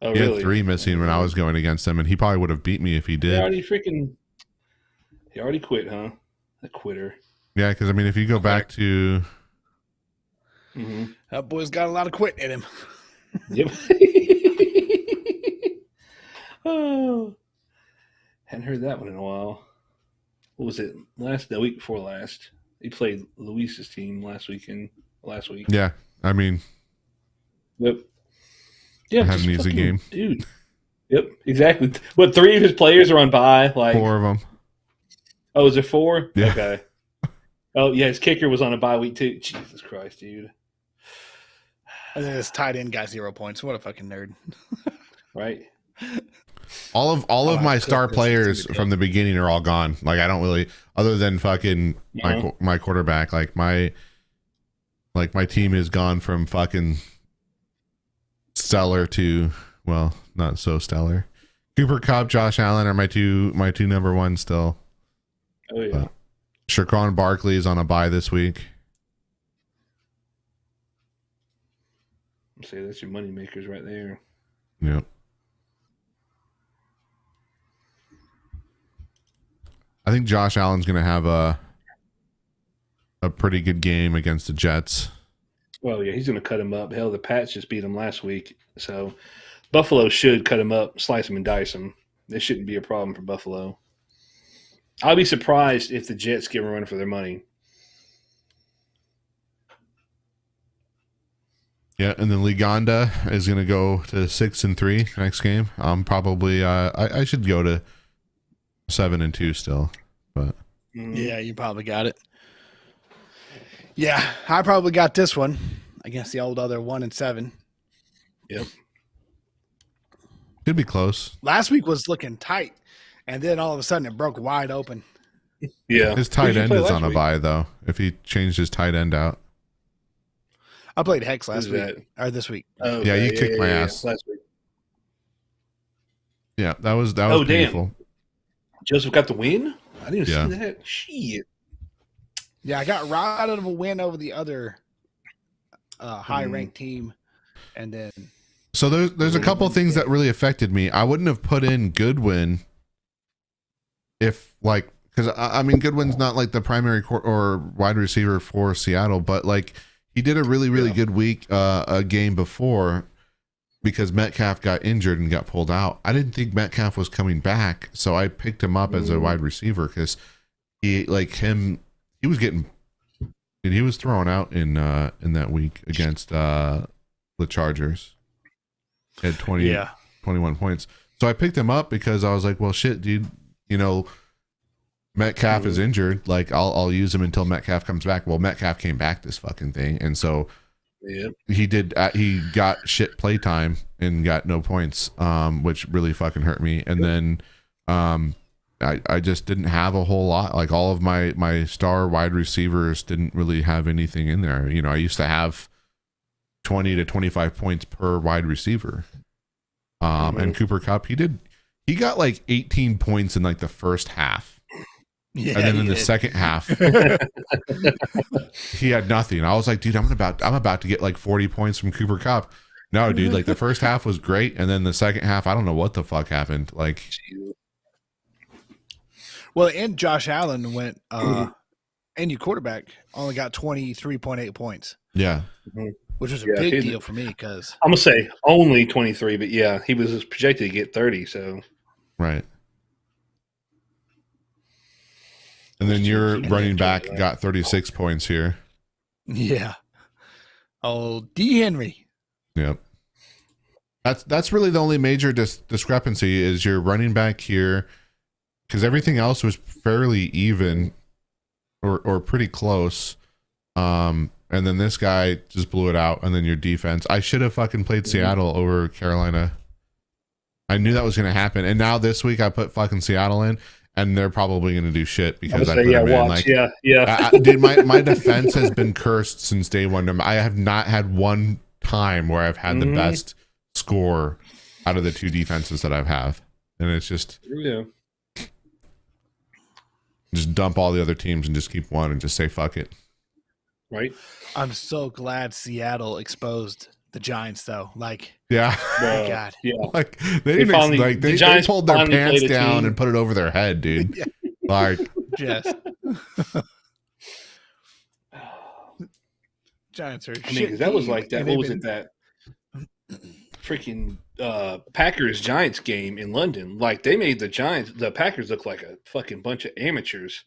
Oh, he really? had 3 missing when I was going against him, and he probably would have beat me if he did. He already quit, huh? A quitter. Yeah, because I mean, if you go back to, that boy's got a lot of quit in him. Yep. Oh, hadn't heard that one in a while. What was it? The week before last. He played Luis's team last week. Yeah, I mean, yep. Yeah, had an easy game, dude. Yep, exactly. What, 3 of his players are on bye? 4 of them. Oh, is there 4? Yeah. Okay. Oh, yeah, his kicker was on a bye week too. Jesus Christ, dude. And then his tight end got 0 points. What a fucking nerd. Right. All of my star players from the beginning are all gone. Like I don't really, other than fucking my quarterback. Like my team is gone from fucking stellar to, well, not so stellar. Cooper Kupp, Josh Allen are my two number 1 still. Oh yeah. Shaquan Barkley is on a bye this week. Say that's your money makers right there. Yep. I think Josh Allen's going to have a pretty good game against the Jets. Well, yeah, he's going to cut him up. Hell, the Pats just beat him last week. So Buffalo should cut him up, slice him and dice him. This shouldn't be a problem for Buffalo. I'll be surprised if the Jets give a run for their money. Yeah, and then Liganda is going to go to 6-3 next game. Probably I should go to 7-2 still, but yeah, you probably got it. Yeah, I probably got this one against the old other 1-7. Yep, could be close. Last week was looking tight, and then all of a sudden it broke wide open. Yeah, his tight end is on a bye though. If he changed his tight end out. I played Hex last week or this week. Oh, yeah, you kicked my ass last week. Yeah, that was painful. Damn. Joseph got the win? I didn't see that. Shit. Yeah, I got right out of a win over the other high-ranked team, and then. So there's a couple things that really affected me. I wouldn't have put in Goodwin if because I mean Goodwin's not like the primary or wide receiver for Seattle, but like he did a really good week a game before. Because Metcalf got injured and got pulled out. I didn't think Metcalf was coming back, so I picked him up as a wide receiver because he was thrown out in that week against the Chargers. He had 21 points. So I picked him up because I was like, well, shit, dude, Metcalf is injured. Like I'll use him until Metcalf comes back. Well, Metcalf came back this fucking thing, and so Yep. He got shit playtime and got no points, which really fucking hurt me. And then I just didn't have a whole lot. Like all of my star wide receivers didn't really have anything in there. You know, I used to have 20 to 25 points per wide receiver. And Cooper Kupp, he got like 18 points in like the first half. Yeah, and then in the second half, he had nothing. I was like, dude, I'm about to get like 40 points from Cooper Kupp. No, dude, like the first half was great, and then the second half, I don't know what the fuck happened. Like, well, and Josh Allen went, and your quarterback only got 23.8 points. Yeah, which was a big deal for me because I'm gonna say only 23, but yeah, he was projected to get 30. So right. And then your running back got 36 points here. Yeah. Oh, D. Henry. Yep. That's really the only major discrepancy is your running back here, because everything else was fairly even or pretty close. And then this guy just blew it out. And then your defense. I should have fucking played Seattle over Carolina. I knew that was going to happen. And now this week I put fucking Seattle in. And they're probably going to do shit because I put them in. Like, dude, my defense has been cursed since day one. I have not had one time where I've had the best score out of the two defenses that I've have, and it's just dump all the other teams and just keep one and just say fuck it. Right. I'm so glad Seattle exposed the Giants, though. Like, yeah, my God, yeah. Like they pulled their pants down and put it over their head, dude. Yeah. Like, just Giants are. I mean, that was like that. What was it? That freaking Packers Giants game in London. Like they made the Packers look like a fucking bunch of amateurs.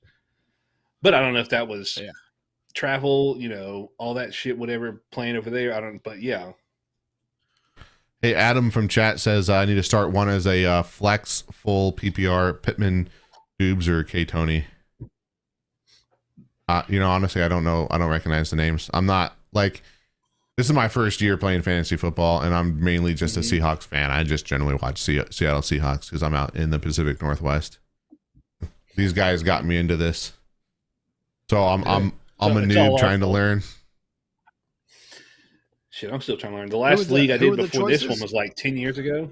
But I don't know if that was travel, you know, all that shit, whatever, playing over there. I don't. But yeah. Hey, Adam from chat says I need to start one as a flex full PPR Pittman, Dubes, or K Tony. You know, honestly, I don't know. I don't recognize the names. I'm not like, this is my first year playing fantasy football, and I'm mainly just a Seahawks fan. I just generally watch Seattle Seahawks because I'm out in the Pacific Northwest. These guys got me into this, so I'm a noob trying to learn. Shit, I'm still trying to learn. The last league I did before this one was like 10 years ago.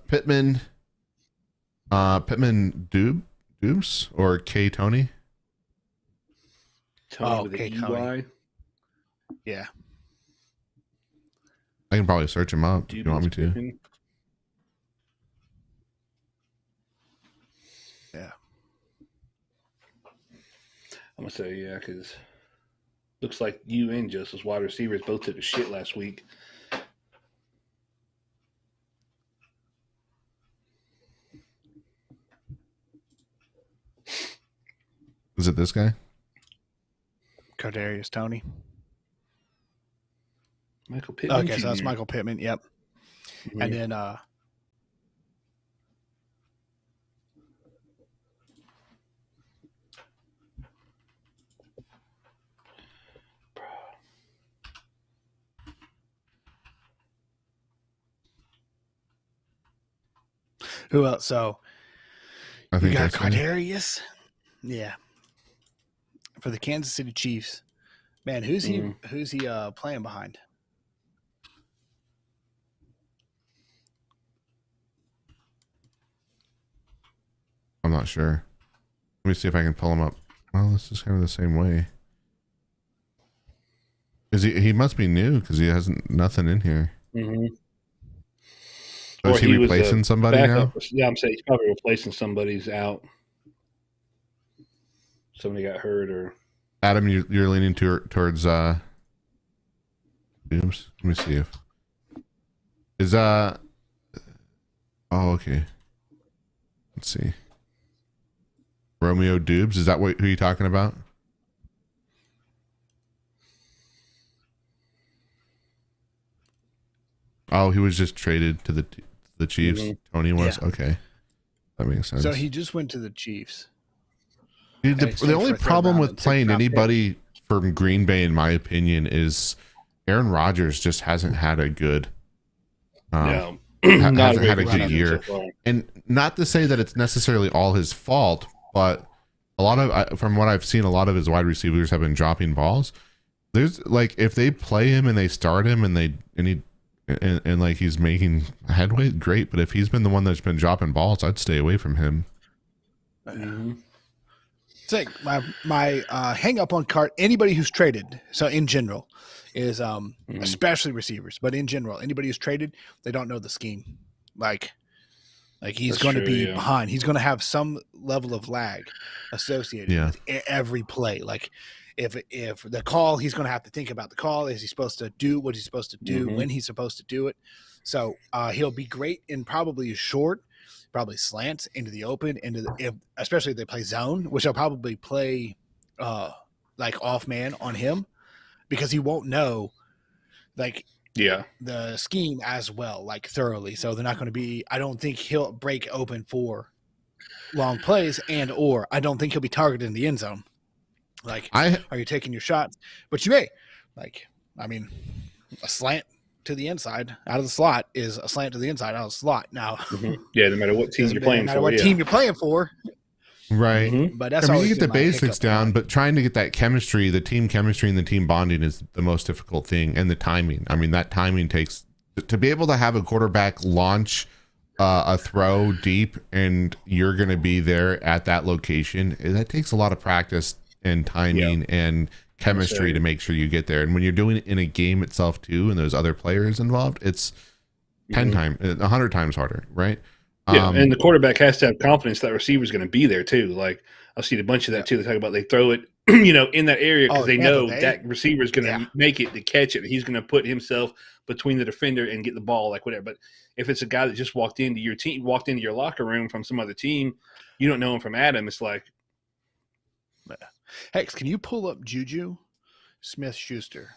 Pittman Dubes or K Tony. Tony with the EY. Yeah. I can probably search him up if you want me to. Pittman. Yeah. I'm going to say, yeah, because looks like you and Justice wide receivers both took a shit last week. Is it this guy? Kadarius Toney. Michael Pittman. Okay, so that's Michael Pittman. Yep. Mm-hmm. And then who else? So I think you got Kadarius. Yeah. For the Kansas City Chiefs. Man, who's he playing behind? I'm not sure. Let me see if I can pull him up. Well, this is kind of the same way. Is he must be new because he has nothing in here. So is he replacing somebody now? Yeah, I'm saying he's probably replacing somebody's out. Somebody got hurt or. Adam, you're leaning towards Oops. Let me see if is oh, okay. Let's see. Romeo Dubes, is that who you're talking about? Oh, he was just traded to the Chiefs. Tony was okay. That makes sense. So he just went to the Chiefs. Dude, the only problem with playing anybody from Green Bay, in my opinion, is Aaron Rodgers just hasn't had a good No, hasn't had a good season year. so far. And not to say that it's necessarily all his fault, but a lot of from what I've seen, a lot of his wide receivers have been dropping balls. There's like if they play him and they start him and like he's making headway, great. But if he's been the one that's been dropping balls, I'd stay away from him. Mm-hmm. It's like my hang up on cart. Anybody who's traded, so in general, is especially receivers, but in general, anybody who's traded, they don't know the scheme. Like he's going to be behind. He's going to have some level of lag associated with every play. Like if the call, he's going to have to think about the call. Is he supposed to do what he's supposed to do when he's supposed to do it? So he'll be great in probably short, probably slants into the open, especially if they play zone, which I'll probably play like off man on him because he won't know the scheme as well, like thoroughly. So they're not going to be, I don't think he'll break open for long plays or I don't think he'll be targeted in the end zone. Like, are you taking your shots? But you may. Like, I mean, a slant to the inside out of the slot is a slant to the inside out of the slot. Now, yeah, no matter what team you're playing for. No matter what team you're playing for. Right. But that's you get the basics down, but trying to get that chemistry, the team chemistry and the team bonding is the most difficult thing. And the timing. I mean, that timing takes to be able to have a quarterback launch a throw deep and you're going to be there at that location. That takes a lot of practice and timing and chemistry to make sure you get there. And when you're doing it in a game itself too, and there's other players involved, it's 100 times harder. Right. Yeah. And the quarterback has to have confidence that receiver is going to be there too. Like I've seen a bunch of that too. They talk about, they throw it, in that area because they know that receiver is going to make it to catch it. He's going to put himself between the defender and get the ball, like whatever. But if it's a guy that just walked into your team, walked into your locker room from some other team, you don't know him from Adam. It's like, Hex, can you pull up Juju Smith-Schuster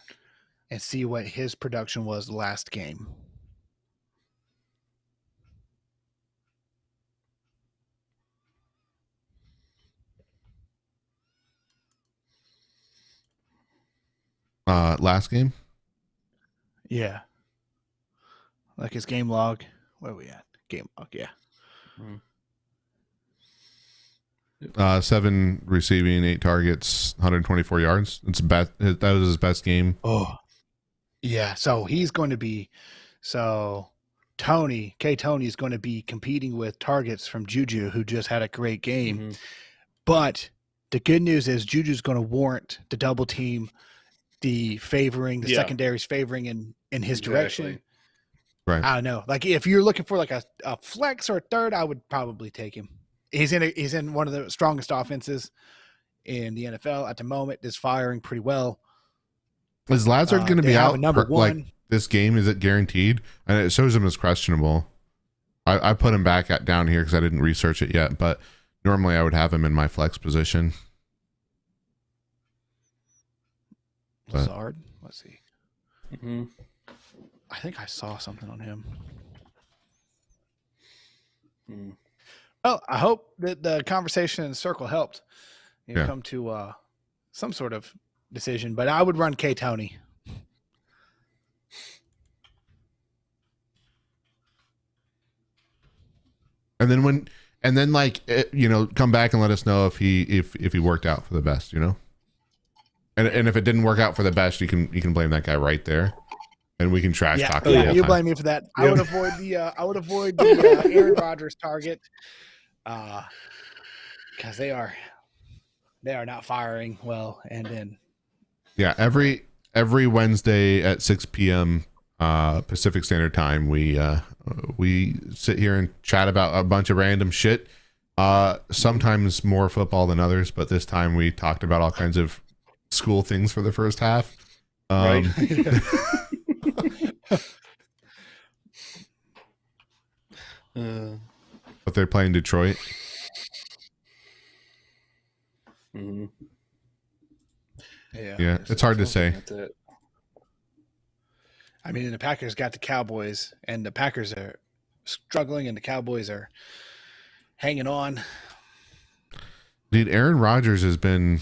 and see what his production was last game? Last game? Yeah. Like his game log. Where are we at? Game log, yeah. 7 receiving, 8 targets, 124 yards. That was his best game. Oh, yeah. So he's going to be. So Tony is going to be competing with targets from Juju, who just had a great game. But the good news is Juju's going to warrant the double team, the secondaries favoring in his direction. Right. I don't know. Like if you're looking for like a flex or a third, I would probably take him. He's in one of the strongest offenses in the NFL at the moment. Is firing pretty well. Is Lazard going to be out like this game? Is it guaranteed? And it shows him as questionable. I put him back down here because I didn't research it yet, but normally I would have him in my flex position. Lazard, let's see. I think I saw something on him. Well, I hope that the conversation in the circle helped come to some sort of decision, but I would run Tony. And then come back and let us know if he worked out for the best, And if it didn't work out for the best, you can blame that guy right there. And we can trash talk. Yeah, you blame me for that. I would avoid the Aaron Rodgers target. Because they are not firing well, and then every Wednesday at 6 p.m. Pacific Standard Time we sit here and chat about a bunch of random shit, sometimes more football than others, but this time we talked about all kinds of school things for the first half. Right. But they're playing Detroit. Yeah, it's hard to say. I mean, the Packers got the Cowboys, and the Packers are struggling, and the Cowboys are hanging on. Dude, Aaron Rodgers has been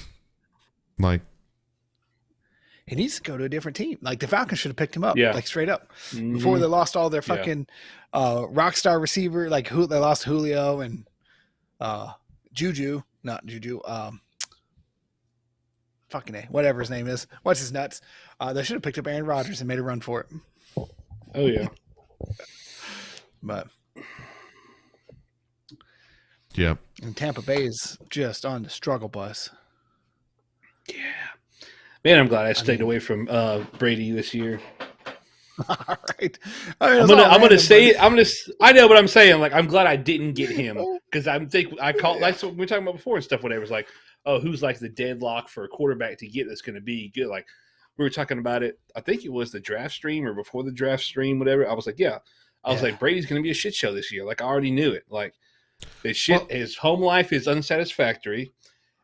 like he needs to go to a different team. Like the Falcons should have picked him up, Yeah. like straight up, before they lost all their fucking rock star receiver. Like who they lost Julio and Juju, not Juju. Fucking A, whatever his name is. What's his nuts? They should have picked up Aaron Rodgers and made a run for it. Oh yeah. But Yep. and Tampa Bay is just on the struggle bus. Yeah. Man, I'm glad I stayed away from Brady this year. All right. I mean, I'm gonna say it. I know what I'm saying. Like, I'm glad I didn't get him because I called like what we were talking about before and stuff. Whatever. It's like, oh, who's like the deadlock for a quarterback to get that's going to be good? Like we were talking about it. I think it was the draft stream or before the draft stream, whatever. I was like, yeah. I was like, Brady's going to be a shit show this year. Like I already knew it. Like his home life is unsatisfactory.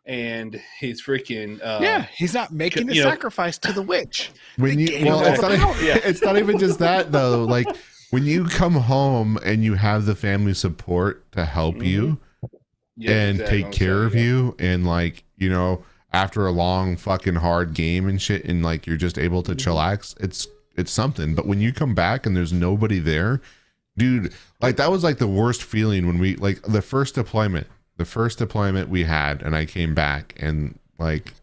And he's freaking he's not making the sacrifice to the witch. It's not even just that though. Like when you come home and you have the family support to help you and take care of you, and like, you know, after a long fucking hard game and shit, and like you're just able to chillax, it's something. But when you come back and there's nobody there, dude, like that was like the worst feeling when we like the first deployment we had, and I came back and like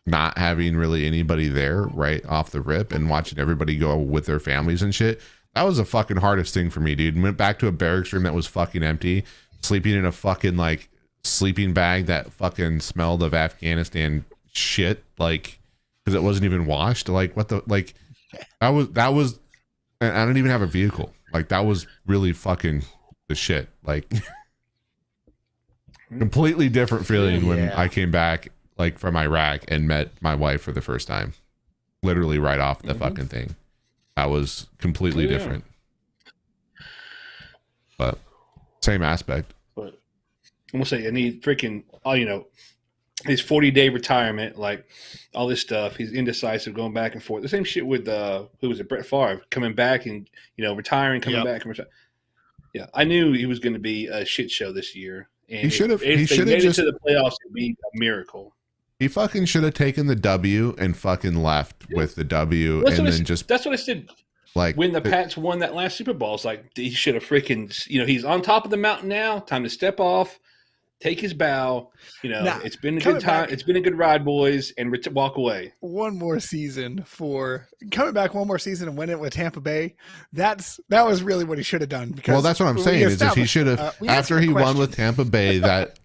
not having really anybody there right off the rip and watching everybody go with their families and shit. That was the fucking hardest thing for me, dude. Went back to a barracks room that was fucking empty, sleeping in a fucking like sleeping bag that fucking smelled of Afghanistan shit, like because it wasn't even washed. Like what the like that was and I didn't even have a vehicle. Like that was really fucking the shit. Like completely different feeling when I came back like from Iraq and met my wife for the first time. Literally right off the fucking thing. That was completely different. But same aspect. But I'm gonna say, and he freaking, you know, his 40-day retirement, like all this stuff. He's indecisive, going back and forth. The same shit with who was it, Brett Favre, coming back and retiring, coming back and retiring. Yeah, I knew he was going to be a shit show this year. And he should have. If they made it to the playoffs, it'd be a miracle. He fucking should have taken the W and fucking left with the W, and then just. That's what I said. Like when the Pats won that last Super Bowl, it's like he should have freaking. He's on top of the mountain now. Time to step off, take his bow. It's been a good time. It's been a good ride, boys, and walk away. One more season and win it with Tampa Bay. That was really what he should have done. Because that's what I'm saying. Is if he should have after he won with Tampa Bay, that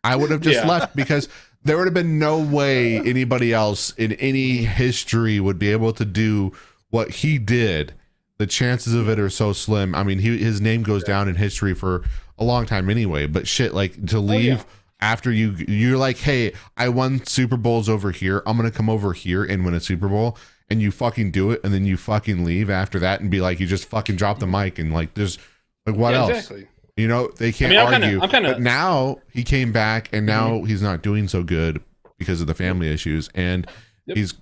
I would have just left, because there would have been no way anybody else in any history would be able to do what he did. The chances of it are so slim. I mean, his name goes down in history for a long time anyway, but shit, like to leave after you're like, hey, I won Super Bowls over here, I'm gonna come over here and win a Super Bowl, and you fucking do it, and then you fucking leave after that and be like, you just fucking drop the mic, and like there's like what else? Exactly. They can't argue. But now he came back, and now he's not doing so good because of the family issues, and he's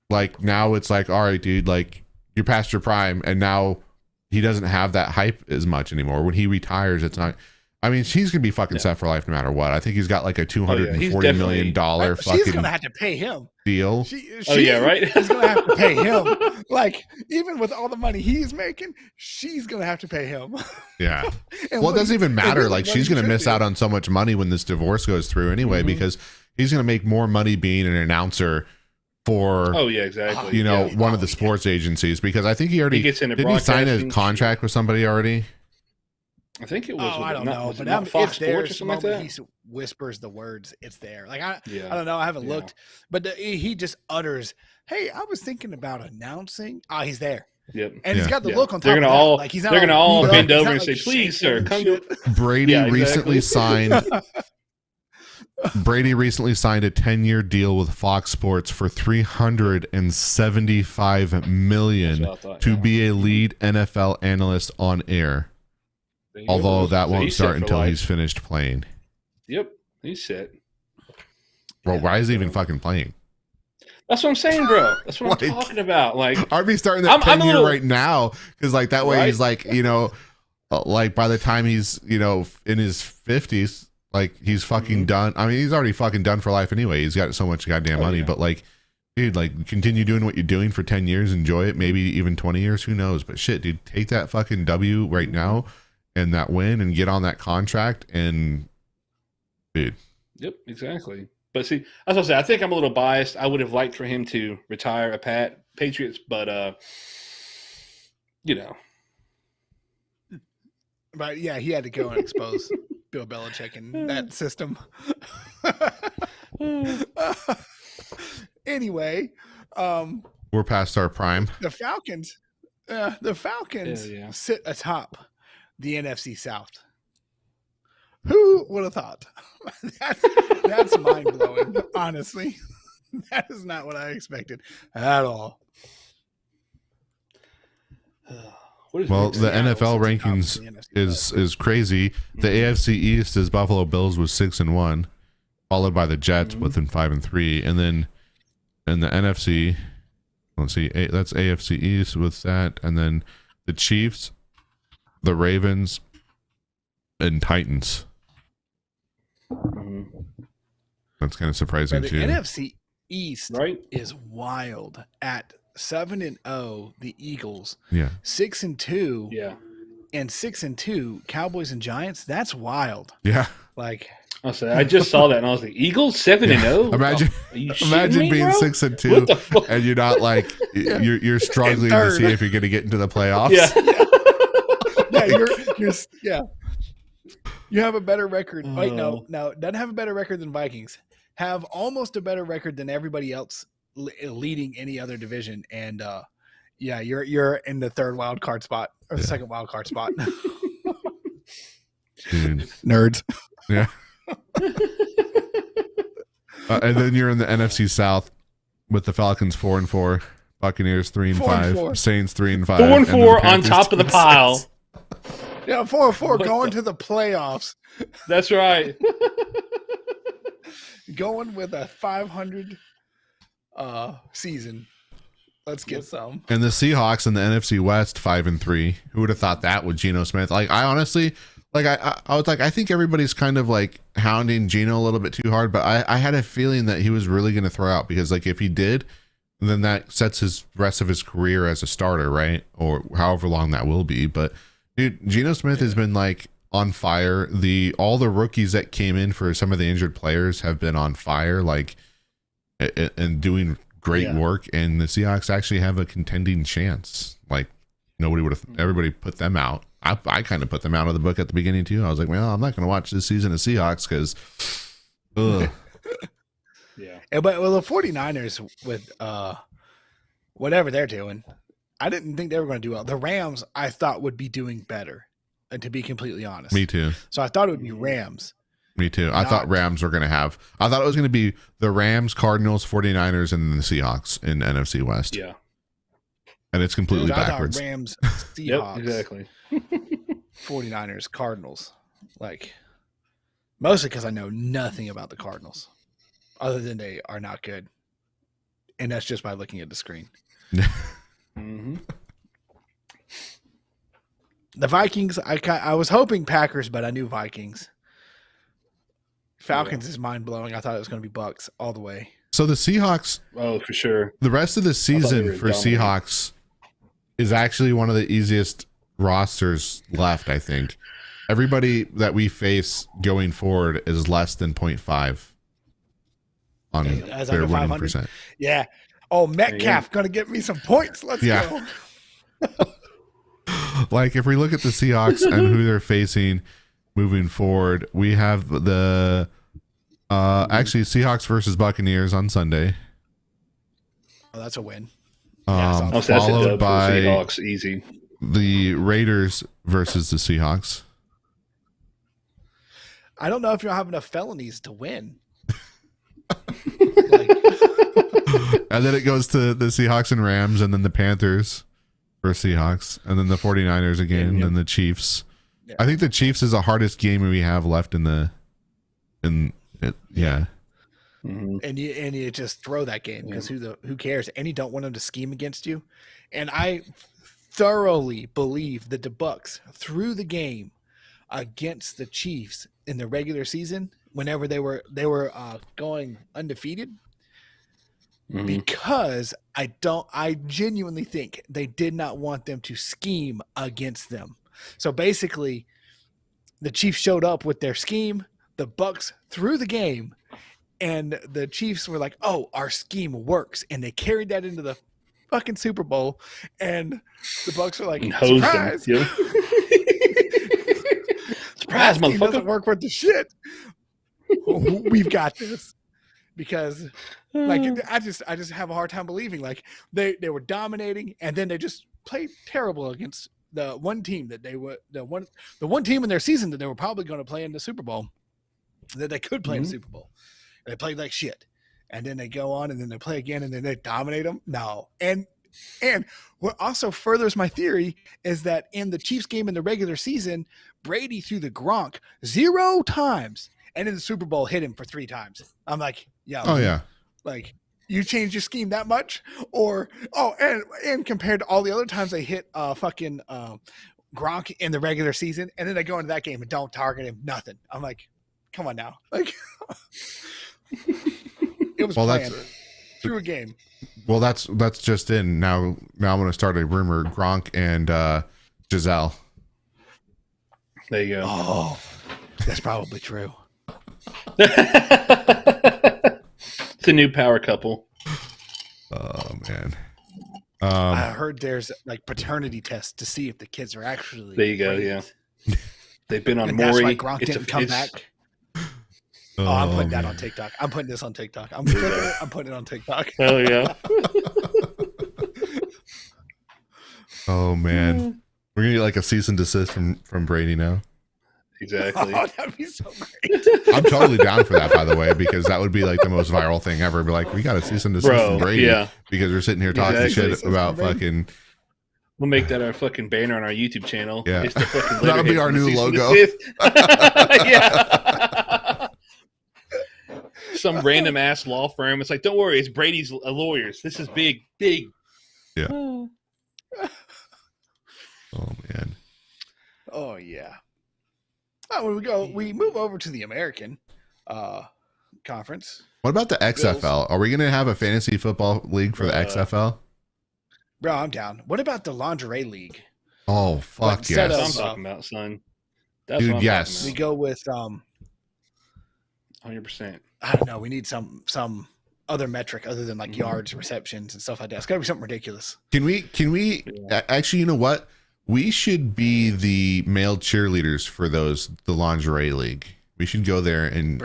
like, now it's like, all right, dude, like you're past your prime, and now he doesn't have that hype as much anymore. When he retires, it's not. I mean, he's gonna be fucking set for life no matter what. I think he's got like a $240 million fucking. She's gonna have to pay him deal. Right. She's gonna have to pay him. Like even with all the money he's making, she's gonna have to pay him. Yeah. Well, it doesn't even matter. Like she's gonna miss out on so much money when this divorce goes through anyway, because he's gonna make more money being an announcer for one of the sports agencies, because I think he already didn't he sign a contract with somebody already. I think it was. I don't know, but Fox it's there. Sports or something like that. He whispers the words. It's there. Like I don't know. I haven't looked, but he just utters, "Hey, I was thinking about announcing." He's there. Yep. And he's got the look on top. They're gonna all. Like they're gonna all bend over and say, "Please, sir, come to." Brady recently signed. Brady recently signed a 10-year deal with Fox Sports for $375 million to be a lead NFL analyst on air. Although that won't start until he's finished playing. Yep, he's set. Well, why is he even fucking playing? That's what I'm saying, bro. That's what I'm talking about. Like, I'd be starting that 10-year right now, because like that way he's like, like by the time he's in his 50s, like he's fucking done. I mean, he's already fucking done for life anyway. He's got so much goddamn money, but like dude, like continue doing what you're doing for 10 years, enjoy it, maybe even 20 years, who knows? But shit, dude, take that fucking W right now and that win and get on that contract and dude. Yep, exactly. But see, as I said, I think I'm a little biased. I would have liked for him to retire a Patriots, but you know. But yeah, he had to go and expose Bill Belichick and that system. Anyway, we're past our prime. The Falcons sit atop the NFC South. Who would have thought? That's mind blowing. Honestly, that is not what I expected at all. Well, the NFL rankings is crazy. The AFC East is Buffalo Bills with 6-1, followed by the Jets with 5-3, and then in the NFC, let's see, that's AFC East with that, and then the Chiefs, the Ravens, and Titans. That's kind of surprising the too. NFC East is wild at 7-0, the Eagles. Yeah. 6-2. Yeah. And 6-2, Cowboys and Giants. That's wild. Yeah. Like I just saw that and I was like, Eagles 7-0. Imagine being 6-2 and you're not like you're struggling to see if you're going to get into the playoffs. Yeah. You have a better record. Wait, no, doesn't have a better record than Vikings. Have almost a better record than everybody else leading any other division, and you're in the third wild card spot or the second wild card spot. Nerds. Yeah. And then you're in the NFC South with the Falcons 4-4, Buccaneers 3-5, Saints 3-5, 4-4 on top of the pile. Yeah, 4-4 going to the playoffs. That's right. Going with a 500 season. Let's get some. And the Seahawks in the NFC West 5-3. Who would have thought that with Geno Smith? Like I honestly, like I was like, I think everybody's kind of like hounding Geno a little bit too hard, but I had a feeling that he was really going to throw out because like if he did, then that sets his rest of his career as a starter, right? Or however long that will be. But dude, Geno Smith has been like on fire. All the rookies that came in for some of the injured players have been on fire, like and doing great work. And the Seahawks actually have a contending chance. Like nobody would have. Everybody put them out. I kind of put them out of the book at the beginning too. I was like, well, I'm not going to watch this season of Seahawks because, yeah. But the 49ers with whatever they're doing, I didn't think they were going to do well. The Rams, I thought would be doing better, to be completely honest. Me too. So I thought it would be Rams. Me too. I thought Rams were going to have. I thought it was going to be the Rams, Cardinals, 49ers, and then the Seahawks in NFC West. Yeah. And it's completely backwards. I thought Rams, Seahawks, yep, exactly. 49ers, Cardinals. Like, mostly because I know nothing about the Cardinals other than they are not good. And that's just by looking at the screen. Mm-hmm. The Vikings, I was hoping Packers, but I knew Vikings. Falcons is mind-blowing. I thought it was going to be Bucks all the way. So the Seahawks... Oh, for sure. The rest of the season for Seahawks is actually one of the easiest rosters left, I think. Everybody that we face going forward is less than 0.5 on their winning percent. Yeah. Oh, Metcalf going to get me some points. Let's go. Like, if we look at the Seahawks and who they're facing moving forward, we have the actually Seahawks versus Buccaneers on Sunday. Oh, that's a win. Followed by Seahawks, easy. The Raiders versus the Seahawks. I don't know if you'll have enough felonies to win. And then it goes to the Seahawks and Rams, and then the Panthers for Seahawks, and then the 49ers again, and then the Chiefs. Yeah. I think the Chiefs is the hardest game we have left Mm-hmm. And you just throw that game because who cares? And you don't want them to scheme against you. And I thoroughly believe that the Bucks threw the game against the Chiefs in the regular season whenever they were going undefeated. because I genuinely think they did not want them to scheme against them. So basically, the Chiefs showed up with their scheme, the Bucks threw the game, and the Chiefs were like, "Oh, our scheme works," and they carried that into the fucking Super Bowl, and the Bucks were like, "Surprise!" Them, surprise, motherfucker! Doesn't work worth the shit. We've got this. Because like I just have a hard time believing like they were dominating and then they just played terrible against the one team that they were the one team in their season that they were probably going to play in the Super Bowl, that they could play in the Super Bowl. And they played like shit. And then they go on and then they play again and then they dominate them. No. And what also furthers my theory is that in the Chiefs game in the regular season, Brady threw the Gronk 0 times. And in the Super Bowl, hit him for 3 times. I'm like, yeah. Oh, yeah. Like, you changed your scheme that much? Or, and compared to all the other times they hit fucking Gronk in the regular season, and then they go into that game and don't target him, nothing. I'm like, come on now. Like, it was planned through a game. Well, that's just in. Now I'm going to start a rumor, Gronk and Giselle. There you go. Oh, that's probably true. It's a new power couple. Oh man, I heard there's like paternity tests to see if the kids are actually. There you go. great. Yeah, they've been on And Maury. that's why Gronk didn't come back. Oh, I'm putting that on TikTok. I'm putting this on TikTok. I'm putting it on TikTok. Oh yeah. Oh man, we're gonna get like a cease and desist from Brady now. Exactly. Oh, that'd be so great. I'm totally down for that, by the way, because that would be like the most viral thing ever. Be like, we got to cease and desist from Brady, yeah, because we're sitting here talking shit about fucking. We'll make that our fucking banner on our YouTube channel. Yeah, it's the fucking that'll be our new logo. Yeah. Some random ass law firm. It's like, don't worry, it's Brady's lawyers. This is big. Yeah. Oh man. Oh yeah. Oh, we move over to the American conference. What about the XFL? Bills. Are we going to have a fantasy football league for the XFL? Bro, I'm down. What about the lingerie league? Oh, fuck Instead yes. That's what I'm talking about, son. That's Dude, what I'm yes. We talking go with 100%. I don't know. We need some other metric other than like yards, receptions, and stuff like that. It's got to be something ridiculous. Can we actually, you know what? We should be the male cheerleaders for the lingerie league. We should go there and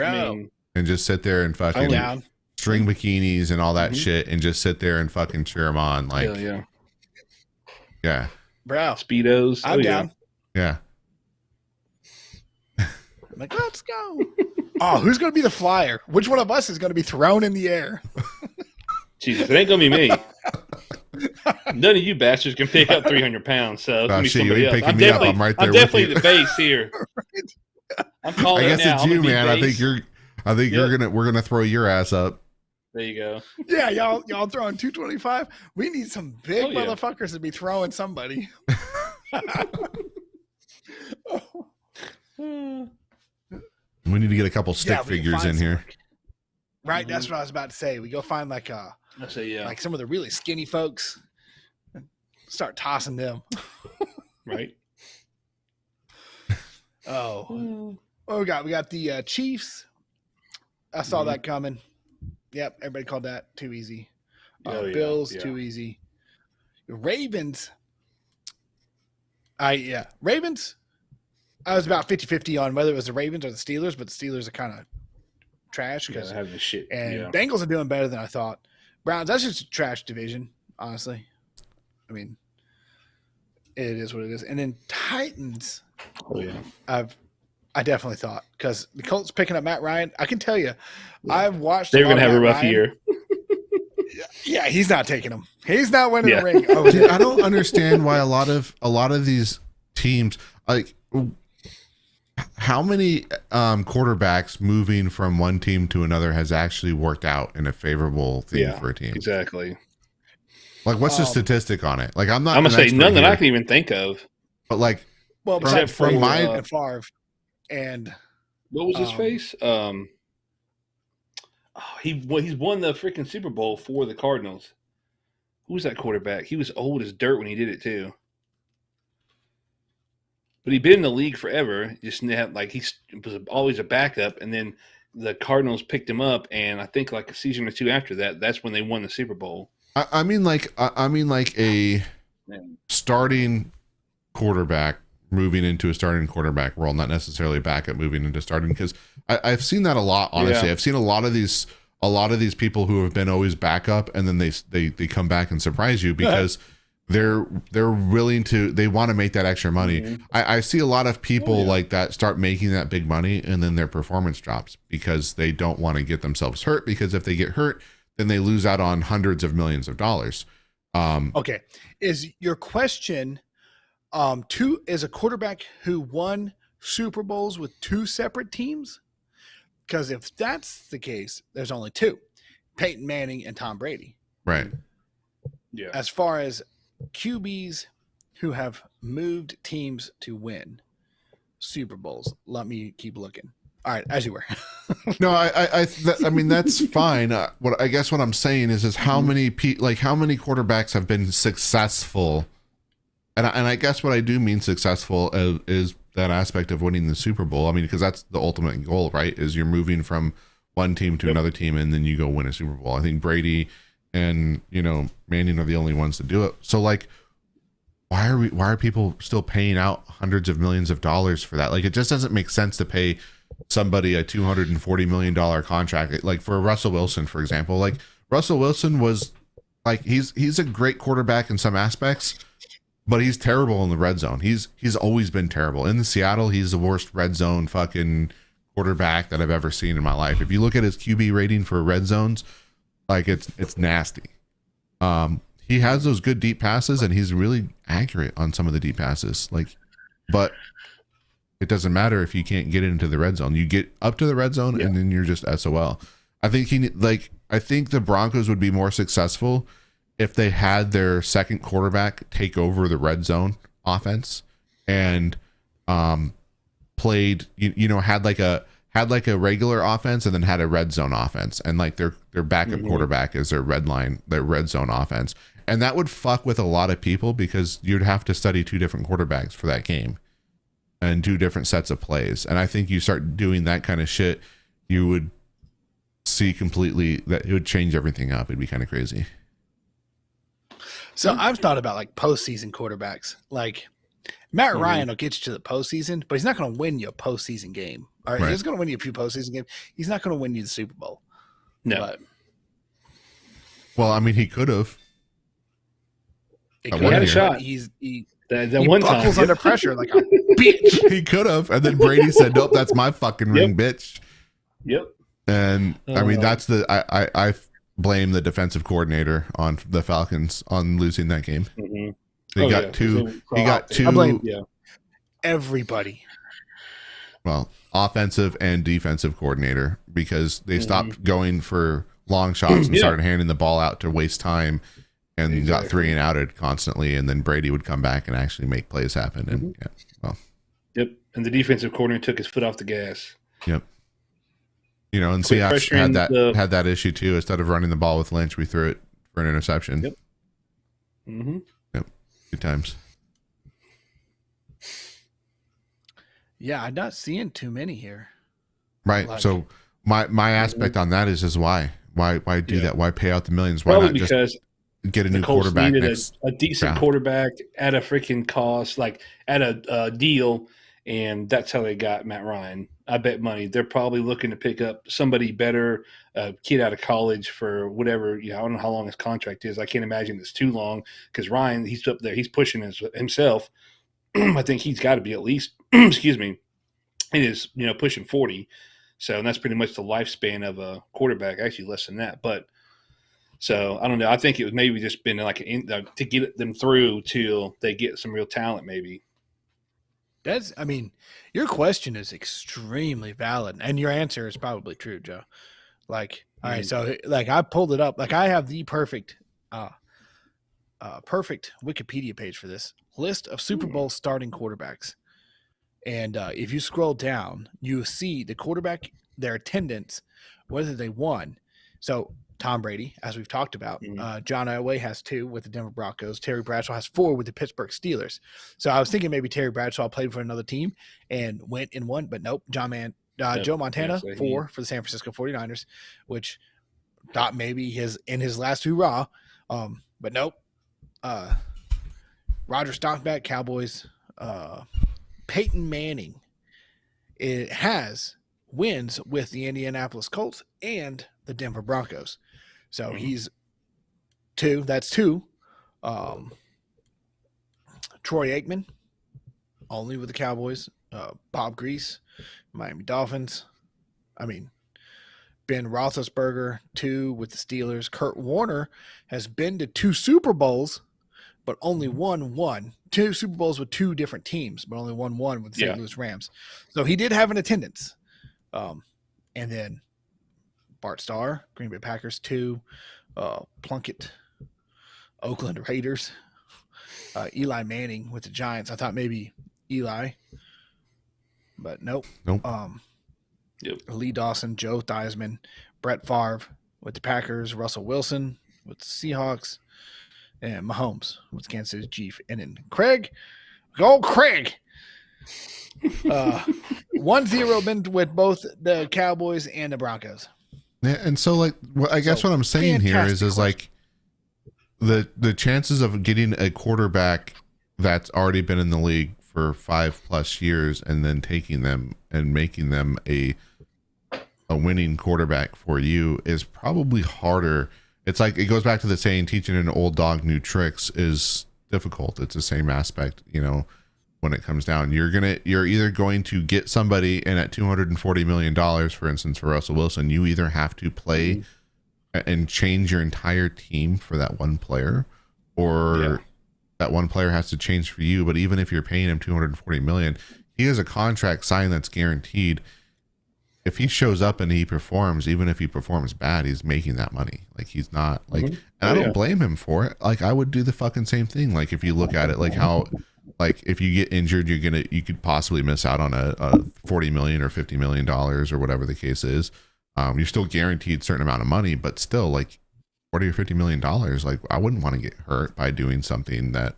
just sit there and fucking string bikinis and all that shit and just sit there and fucking cheer them on. Like, yeah. Bro. Speedos. I'm down. Yeah. I'm like, let's go. Oh, who's going to be the flyer? Which one of us is going to be thrown in the air? Jesus, it ain't going to be me. None of you bastards can pick up 300 pounds, so it's gonna be somebody else. I'm definitely the base here. I'm calling I guess it now. it's you, man. I think we're gonna throw your ass up. There you go. Yeah, y'all throwing 225. We need some big motherfuckers to be throwing somebody. We need to get a couple stick figures in here. Right, that's what I was about to say. We go find like like some of the really skinny folks and start tossing them. Right. Oh, what we got? We got the Chiefs. I saw that coming. Yep, everybody called that too easy. Bills too easy. Ravens. Ravens. I was about 50-50 on whether it was the Ravens or the Steelers, but the Steelers are kind of trash because having shit. And Bengals are doing better than I thought. Browns, that's just a trash division, honestly. I mean, it is what it is. And then Titans. Oh yeah. I definitely thought because the Colts picking up Matt Ryan. I can tell you, I've watched. They're gonna have a rough year. Yeah, he's not taking them. He's not winning the ring. Oh, dude, I don't understand why a lot of these teams like. How many quarterbacks moving from one team to another has actually worked out in a favorable thing for a team? Exactly. Like, what's the statistic on it? Like, I'm gonna say none that I can even think of. But like, except from my and Favre and what was his face? he's won the freaking Super Bowl for the Cardinals. Who was that quarterback? He was old as dirt when he did it too. But he'd been in the league forever. Just like he was always a backup, and then the Cardinals picked him up, and I think like a season or two after that, that's when they won the Super Bowl. I mean like a starting quarterback moving into a starting quarterback role, not necessarily a backup moving into starting, because I've seen that a lot. Honestly, I've seen a lot of these people who have been always backup, and then they come back and surprise you because they're willing to, they want to make that extra money. Mm-hmm. I see a lot of people like that start making that big money, and then their performance drops because they don't want to get themselves hurt, because if they get hurt, then they lose out on hundreds of millions of dollars. Okay. Is your question is a quarterback who won Super Bowls with two separate teams? Because if that's the case, there's only two, Peyton Manning and Tom Brady. Right. Yeah. As far as QBs who have moved teams to win Super Bowls, let me keep looking. All right, as you were. No, I mean that's fine. What I guess what I'm saying is how many quarterbacks have been successful, and I guess what I do mean successful is that aspect of winning the Super Bowl. I mean, because that's the ultimate goal, right? Is you're moving from one team to another team, and then you go win a Super Bowl. I think Brady and Manning are the only ones to do it. So like, why are people still paying out hundreds of millions of dollars for that? Like, it just doesn't make sense to pay somebody a $240 million contract. Like for Russell Wilson, for example, like Russell Wilson was like, he's a great quarterback in some aspects, but he's terrible in the red zone. He's always been terrible. In Seattle, he's the worst red zone fucking quarterback that I've ever seen in my life. If you look at his QB rating for red zones, like it's nasty. He has those good deep passes, and he's really accurate on some of the deep passes. Like, but it doesn't matter if you can't get into the red zone. You get up to the red zone, and then you're just SOL. I think I think the Broncos would be more successful if they had their second quarterback take over the red zone offense and played, had like a regular offense and then had a red zone offense, and like their backup quarterback is their red zone offense. And that would fuck with a lot of people, because you'd have to study two different quarterbacks for that game and two different sets of plays. And I think you start doing that kind of shit, you would see completely that it would change everything up. It'd be kind of crazy. So I've thought about like postseason quarterbacks. Like Matt Ryan will get you to the postseason, but he's not going to win you a postseason game. All right, he's going to win you a few postseason games. He's not going to win you the Super Bowl. No. But, well, I mean, he could have. He had a shot. He one buckles time under pressure like a bitch. He could have, and then Brady said, "Nope, that's my fucking ring, bitch." Yep. And I mean, that's I blame the defensive coordinator on the Falcons on losing that game. Mm-hmm. He got two. I blame everybody. Well, offensive and defensive coordinator, because they stopped going for long shots and started handing the ball out to waste time, and got 3 and outed constantly. And then Brady would come back and actually make plays happen. And and the defensive coordinator took his foot off the gas. Yep. And Seahawks had that issue too. Instead of running the ball with Lynch, we threw it for an interception. Yep. Mm-hmm. Yep. 2 times. Yeah, I'm not seeing too many here. Right. Like, so my aspect on that is why do that? Why pay out the millions? Why probably not because just get a new quarterback a decent quarterback at a freaking cost, like at a deal, and that's how they got Matt Ryan. I bet money they're probably looking to pick up somebody better, a kid out of college for whatever. I don't know how long his contract is. I can't imagine it's too long, because Ryan, he's up there, he's pushing himself. I think he's got to be at least, excuse me, it is pushing 40. So, and that's pretty much the lifespan of a quarterback. Actually, less than that. But so I don't know. I think it was maybe just been like to get them through till they get some real talent, maybe. Your question is extremely valid, and your answer is probably true, Joe. Like, all right, so like I pulled it up. Like I have the perfect Wikipedia page for this list of Super Bowl starting quarterbacks. And if you scroll down, you see the quarterback, their attendance, whether they won. So Tom Brady, as we've talked about, Mhm. John Elway has 2 with the Denver Broncos. Terry Bradshaw has 4 with the Pittsburgh Steelers. So I was thinking maybe Terry Bradshaw played for another team and went and won, but nope. Joe Yeah, Montana, so 4 for the San Francisco 49ers, which thought maybe in his last hurrah. But nope. Roger Staubach, Cowboys. Peyton Manning has wins with the Indianapolis Colts and the Denver Broncos. So he's 2. That's 2. Troy Aikman, only with the Cowboys. Bob Grease, Miami Dolphins. Ben Roethlisberger, 2 with the Steelers. Kurt Warner has been to 2 Super Bowls, but only won 1. 2 Super Bowls with 2 different teams, but only won 1 with the St. Louis Rams. So he did have an attendance. And then Bart Starr, Green Bay Packers, 2. Plunkett, Oakland Raiders. Eli Manning with the Giants. I thought maybe Eli, but nope. Lee Dawson, Joe Theismann, Brett Favre with the Packers, Russell Wilson with the Seahawks, and Mahomes with Kansas City Chiefs. And then Craig, go Craig. 1-0 been with both the Cowboys and the Broncos. Yeah, and so like I guess what I'm saying here is like the chances of getting a quarterback that's already been in the league for 5+ years and then taking them and making them a winning quarterback for you is probably harder. It's like it goes back to the saying, teaching an old dog new tricks is difficult. It's the same aspect, when it comes down. You're either going to get somebody, and at $240 million, for instance, for Russell Wilson, you either have to play and change your entire team for that one player, or that one player has to change for you. But even if you're paying him $240 million, he has a contract signed that's guaranteed. If he shows up and he performs, even if he performs bad, he's making that money. Like, he's not like, and I don't blame him for it. Like, I would do the fucking same thing. Like, if you look at it, like how, like if you get injured, you could possibly miss out on a $40 million or $50 million or whatever the case is. You're still guaranteed a certain amount of money, but still, like $40 or $50 million, like I wouldn't want to get hurt by doing something that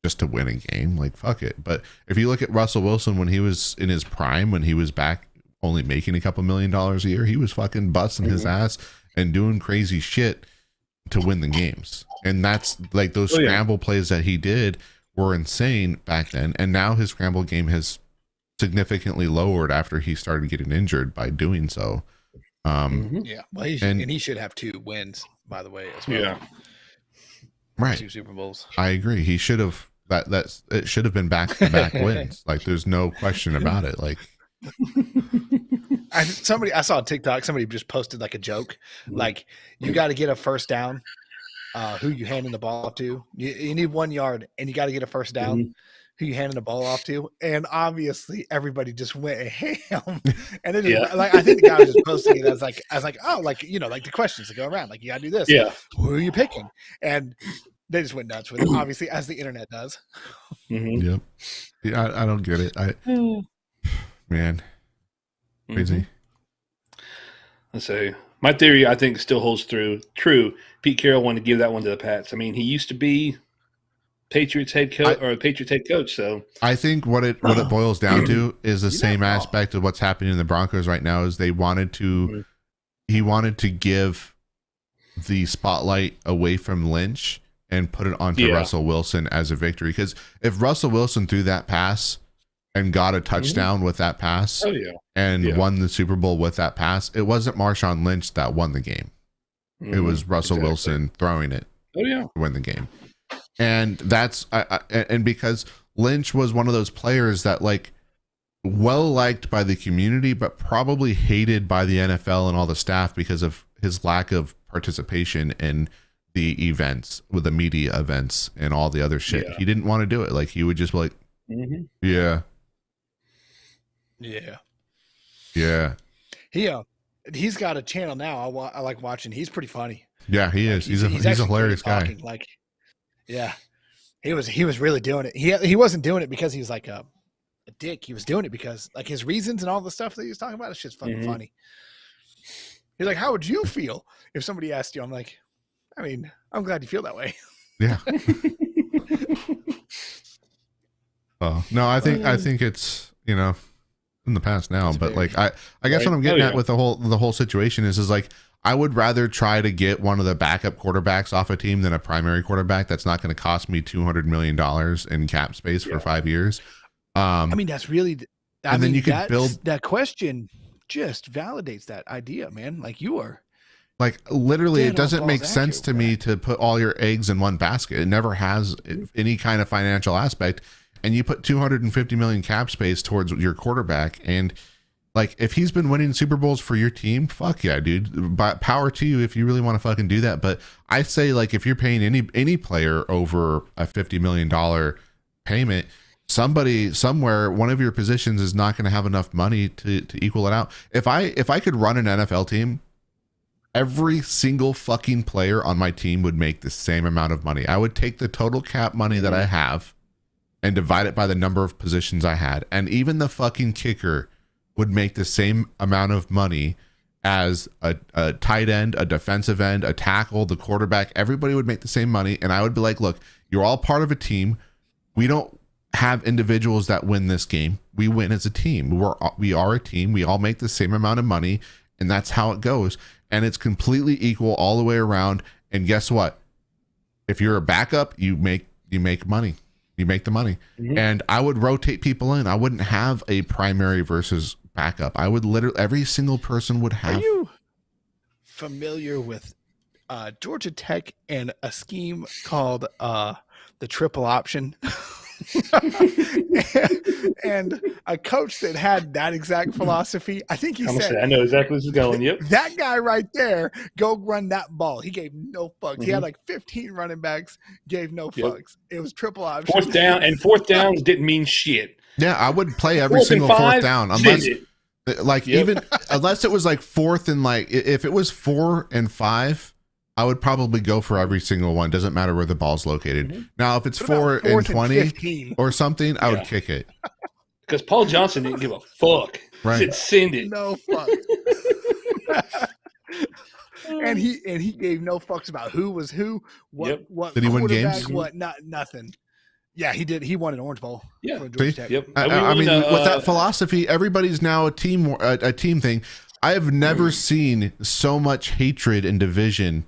just to win a game. Like, fuck it. But if you look at Russell Wilson when he was in his prime, when he was back only making a couple $1 million a year, he was fucking busting his ass and doing crazy shit to win the games. And that's like those scramble plays that he did were insane back then. And now his scramble game has significantly lowered after he started getting injured by doing so. Yeah, well, he should have 2 wins, by the way, as well. Yeah, right. 2 Super Bowls. I agree. He should have it should have been back-to-back wins. Like, there's no question about it. Like, I saw on TikTok, somebody just posted like a joke, like, you got to get a first down. Who you handing the ball off to? You need 1 yard, and you got to get a first down. Who you handing the ball off to? And obviously, everybody just went ham. And it just, like, I think the guy was just posting it. I was like, oh, like, like the questions that go around, like, you got to do this. Yeah. Who are you picking? And they just went nuts with it, obviously, as the internet does. Yep. Yeah, I don't get it. Man, crazy. Let's say my theory, I think, still holds true. Pete Carroll wanted to give that one to the Pats. I mean, he used to be Patriots head coach. So I think what it boils down to is the same aspect of what's happening in the Broncos right now. Is he wanted to give the spotlight away from Lynch and put it onto Russell Wilson as a victory. Because if Russell Wilson threw that pass and got a touchdown with that pass and won the Super Bowl with that pass, it wasn't Marshawn Lynch that won the game. It was Russell Wilson throwing it to win the game. And that's and because Lynch was one of those players that, like, well liked by the community, but probably hated by the NFL and all the staff because of his lack of participation in the events, with the media events and all the other shit. He didn't want to do it. Like, he would just be like, He's got a channel now. I like watching. He's pretty funny. Yeah, he is. He's a hilarious guy. Like, yeah, he was really doing it. He wasn't doing it because he was like a dick. He was doing it because, like, his reasons and all the stuff that he was talking about is just fucking funny. He's like, how would you feel if somebody asked you? I'm like, I mean, I'm glad you feel that way. Yeah. Oh no, I think it's, you know, in the past now, It's but very- like I guess what I'm getting Oh, at yeah. with the whole situation is like I would rather try to get one of the backup quarterbacks off a team than a primary quarterback that's not going to cost me $200 million in cap space for 5 years. I mean, that's really. I And then mean, you could that's- build- that question. Just validates that idea, man. Like you are. like literally, Dead it on doesn't make balls sense accurate to with me to put all your eggs in one basket. It never has any kind of financial aspect. And you put 250 million cap space towards your quarterback, and like if he's been winning Super Bowls for your team, fuck yeah, dude. Power to you if you really want to fucking do that. But I say like if you're paying any player over a $50 million payment, somebody somewhere, one of your positions is not going to have enough money to equal it out. If I could run an NFL team, every single fucking player on my team would make the same amount of money. I would take the total cap money that I have and divide it by the number of positions I had. And even the fucking kicker would make the same amount of money as a tight end, a defensive end, a tackle, the quarterback. Everybody would make the same money. And I would be like, look, you're all part of a team. We don't have individuals that win this game. We win as a team. We are a team. We all make the same amount of money, and that's how it goes. And it's completely equal all the way around. And guess what? If you're a backup, you make money. You make the money. Mhm. And I would rotate people in. I wouldn't have a primary versus backup. I would literally, every single person would have. Are you familiar with Georgia Tech and a scheme called the triple option? and a coach that had that exact philosophy. I think he said, I know exactly where this is going. Yep. that guy right there, go run that ball. He gave no fucks. He had like 15 running backs, gave no Yep. fucks. It was triple option. Fourth downs didn't mean shit. Yeah, I would play every Fourth and single five, fourth down send unless it. like Yep. even unless it was like fourth and like if it was 4 and 5, I would probably go for every single one. Doesn't matter where the ball's located. Mhm. Now, if it's What about 4 and fourth 20 15? or something, I would Yeah. kick it. Because Paul Johnson didn't give a fuck. Right. He said, send it. No fuck. and he gave no fucks about who was who, what Yep. what Did he win quarterback, games? what nothing. Yeah, he did. He won an Orange Bowl. Yeah. for Georgia See? Tech. Yep. I mean, with that philosophy, everybody's now a team thing. I have never seen so much hatred and division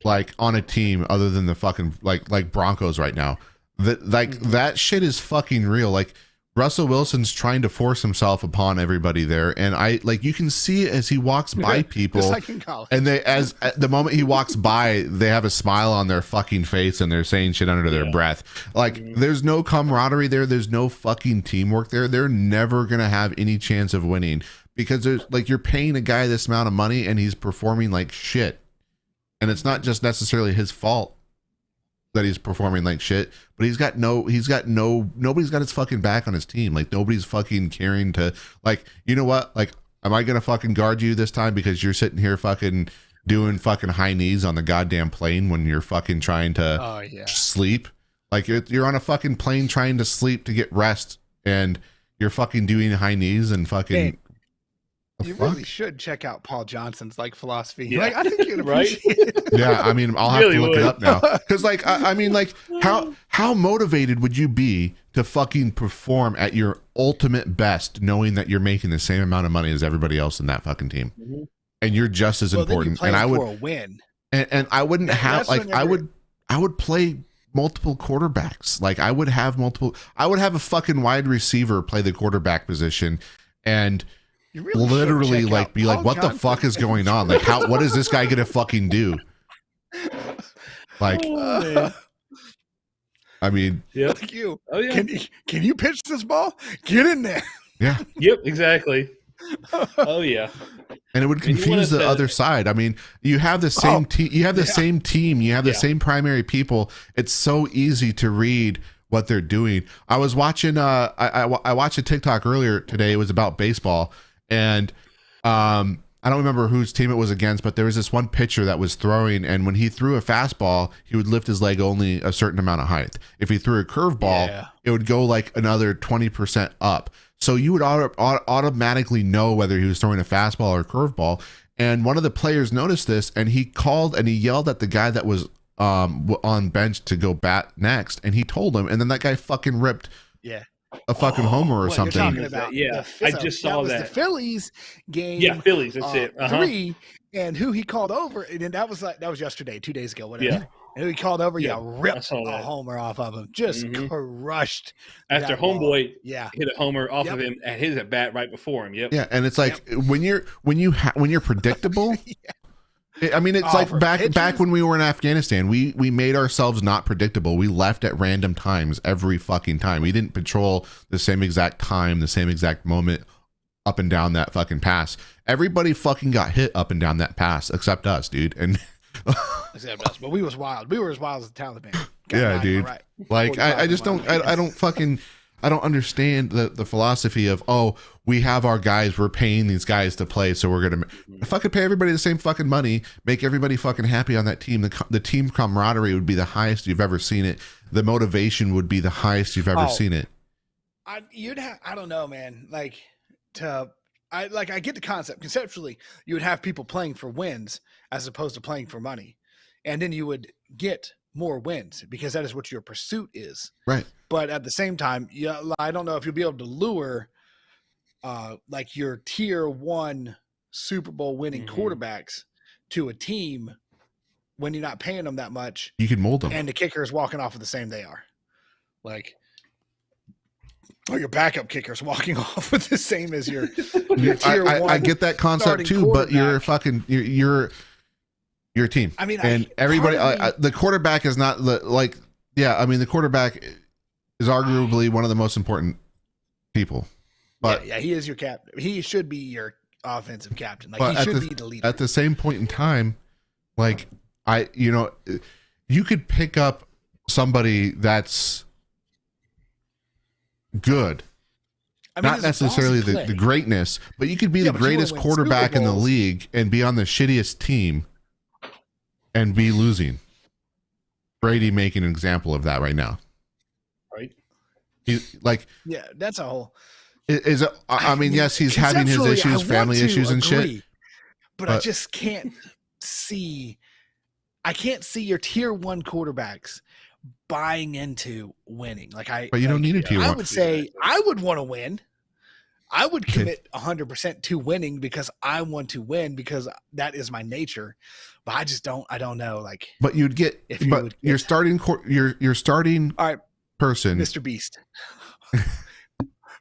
like on a team other than the fucking like Broncos right now. That shit is fucking real. Like Russell Wilson's trying to force himself upon everybody there, and I like you can see it as he walks by people. Just like in college. And they, as at the moment he walks by, they have a smile on their fucking face and they're saying shit under their breath. Like, there's no camaraderie there. There's no fucking teamwork there. They're never going to have any chance of winning because there's like, you're paying a guy this amount of money and he's performing like shit. And it's not just necessarily his fault that he's performing like shit, but nobody's got his fucking back on his team. Like, nobody's fucking caring to, like, you know what? Like, am I gonna fucking guard you this time because you're sitting here fucking doing fucking high knees on the goddamn plane when you're fucking trying to sleep? Like, you're on a fucking plane trying to sleep to get rest, and you're fucking doing high knees and fucking. Man, the you fuck? really should check out Paul Johnson's like philosophy. Yeah. Like, I think you'd Right? appreciate it. Yeah, I mean, I'll have Really to look would. it up now because, like, I mean, like, how motivated would you be to fucking perform at your ultimate best, knowing that you're making the same amount of money as everybody else in that fucking team, and you're just as Well, then you're important? playing And I for would, a win. and I wouldn't have That's like whenever- I would play multiple quarterbacks. Like, I would have a fucking wide receiver play the quarterback position, and You really literally should check like out be like, Paul what the Johnson. fuck is going on? Like, what is this guy gonna fucking do? Like, I mean, Yep. Like you. Oh yeah. Can you pitch this ball? Get in there. yeah. Yep. Exactly. Oh yeah. And it would And you wanna confuse the say- other side. I mean, you have the same team. You have the same team. You have the Yeah. same primary people. It's so easy to read what they're doing. I was watching. I watched a TikTok earlier today. It was about baseball, and I don't remember whose team it was against, but there was this one pitcher that was throwing, and when he threw a fastball, he would lift his leg only a certain amount of height. If he threw a curveball, Yeah. it would go like another 20% up. So you would automatically know whether he was throwing a fastball or a curveball. And one of the players noticed this, and he called and he yelled at the guy that was on bench to go bat next, and he told him, and then that guy fucking ripped a fucking homer or something. You're talking about I just saw that. Was the Phillies game. Yeah, Phillies. That's it. 3, and who he called over, and then that was yesterday, 2 days ago, whatever. Yeah. And who he called over, ripped a homer off of him, just crushed. After homeboy, hit a homer off of him at his at bat right before him. Yep. Yeah, and it's like when you're predictable. I mean, it's like back when we were in Afghanistan, we made ourselves not predictable. We left at random times every fucking time. We didn't patrol the same exact time, the same exact moment up and down that fucking pass. Everybody fucking got hit up and down that pass except us, dude. And except us, but we was wild. We were as wild as the Taliban. Yeah, dude. Right. Like I just don't. I don't fucking. I don't understand the philosophy of, oh, we have our guys, we're paying these guys to play, so we're gonna fucking pay everybody the same fucking money, make everybody fucking happy on that team. The team camaraderie would be the highest you've ever seen it. The motivation would be the highest you've ever seen it. I don't know, man. I get the concept. Conceptually, you would have people playing for wins as opposed to playing for money, and then you would get more wins because that is what your pursuit is. Right. But at the same time, I don't know if you'll be able to lure like your tier 1 Super Bowl winning quarterbacks to a team when you're not paying them that much. You can mold them. And the kicker is walking off with the same they are. Or your backup kicker's walking off with the same as your tier 1. I get that concept too, but you're fucking you're your team. I mean, and everybody, the quarterback is not the quarterback is arguably one of the most important people. But he is your captain. He should be your offensive captain. He should be the leader. At the same point in time, you could pick up somebody that's good. Not necessarily the greatness, but you could be the greatest quarterback in the league and be on the shittiest team and be losing. Brady making an example of that right now. Right. He's that's a whole. I mean, yes, he's having his issues, family issues and shit. But I just can't see. I can't see your tier 1 quarterbacks buying into winning. But you don't need a tier 1. I would say I would want to win. I would commit 100% to winning because I want to win because that is my nature. But I just don't. I don't know. But you'd get. Your starting all right, person, Mr. Beast.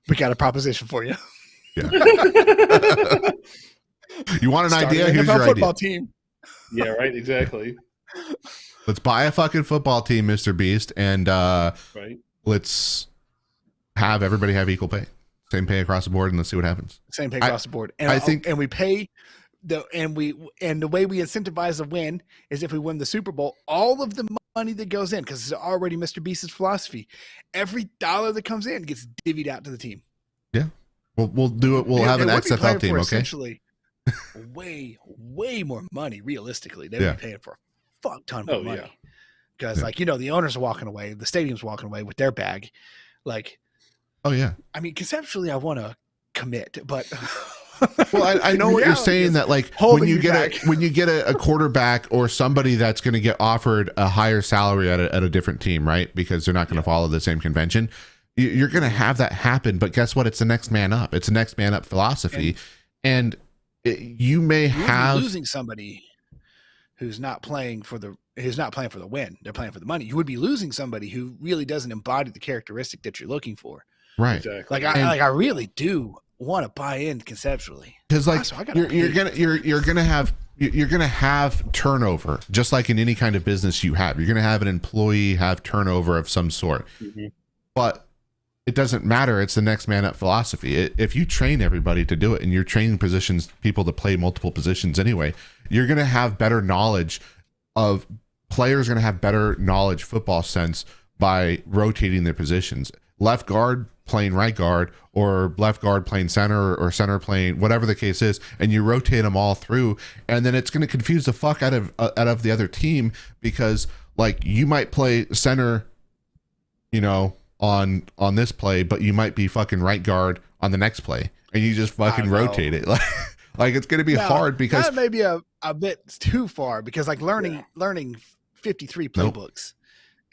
We got a proposition for you. Yeah. You want an idea? Here's your football idea. Team. Yeah. Right. Exactly. Let's buy a fucking football team, Mr. Beast, and let's have everybody have equal pay. Same pay across the board, and let's see what happens. Same pay across the board, and and we pay the way we incentivize a win is if we win the Super Bowl, all of the money that goes in, because it's already Mr. Beast's philosophy. Every dollar that comes in gets divvied out to the team. Yeah, we'll do it. We'll have an XFL team. Okay, essentially, way more money. Realistically, they would be paying for a fuck ton more money because, the owners are walking away, the stadium's walking away with their bag, Oh yeah. I mean, conceptually, I want to commit, but well, I know what you're saying. That when you get a quarterback or somebody that's going to get offered a higher salary at a different team, right? Because they're not going to follow the same convention. You're going to have that happen. But guess what? It's the next man up. It's the next man up philosophy, you may have losing somebody who's not playing for the win. They're playing for the money. You would be losing somebody who really doesn't embody the characteristic that you're looking for. Right. Exactly. I really do want to buy in conceptually because you're gonna have turnover just like in any kind of business you're gonna have an employee have turnover of some sort, but it doesn't matter. It's the next man up philosophy. If you train everybody to do it and you're training people to play multiple positions anyway, you're gonna have better knowledge of players. Are gonna have better knowledge, football sense, by rotating their positions. Left guard playing right guard, or left guard playing center, or center playing whatever the case is, and you rotate them all through, and then it's going to confuse the fuck out of the other team because you might play center, on this play, but you might be fucking right guard on the next play, and you just fucking rotate it. Like it's going to be hard because that may be a bit too far, because like learning 53 playbooks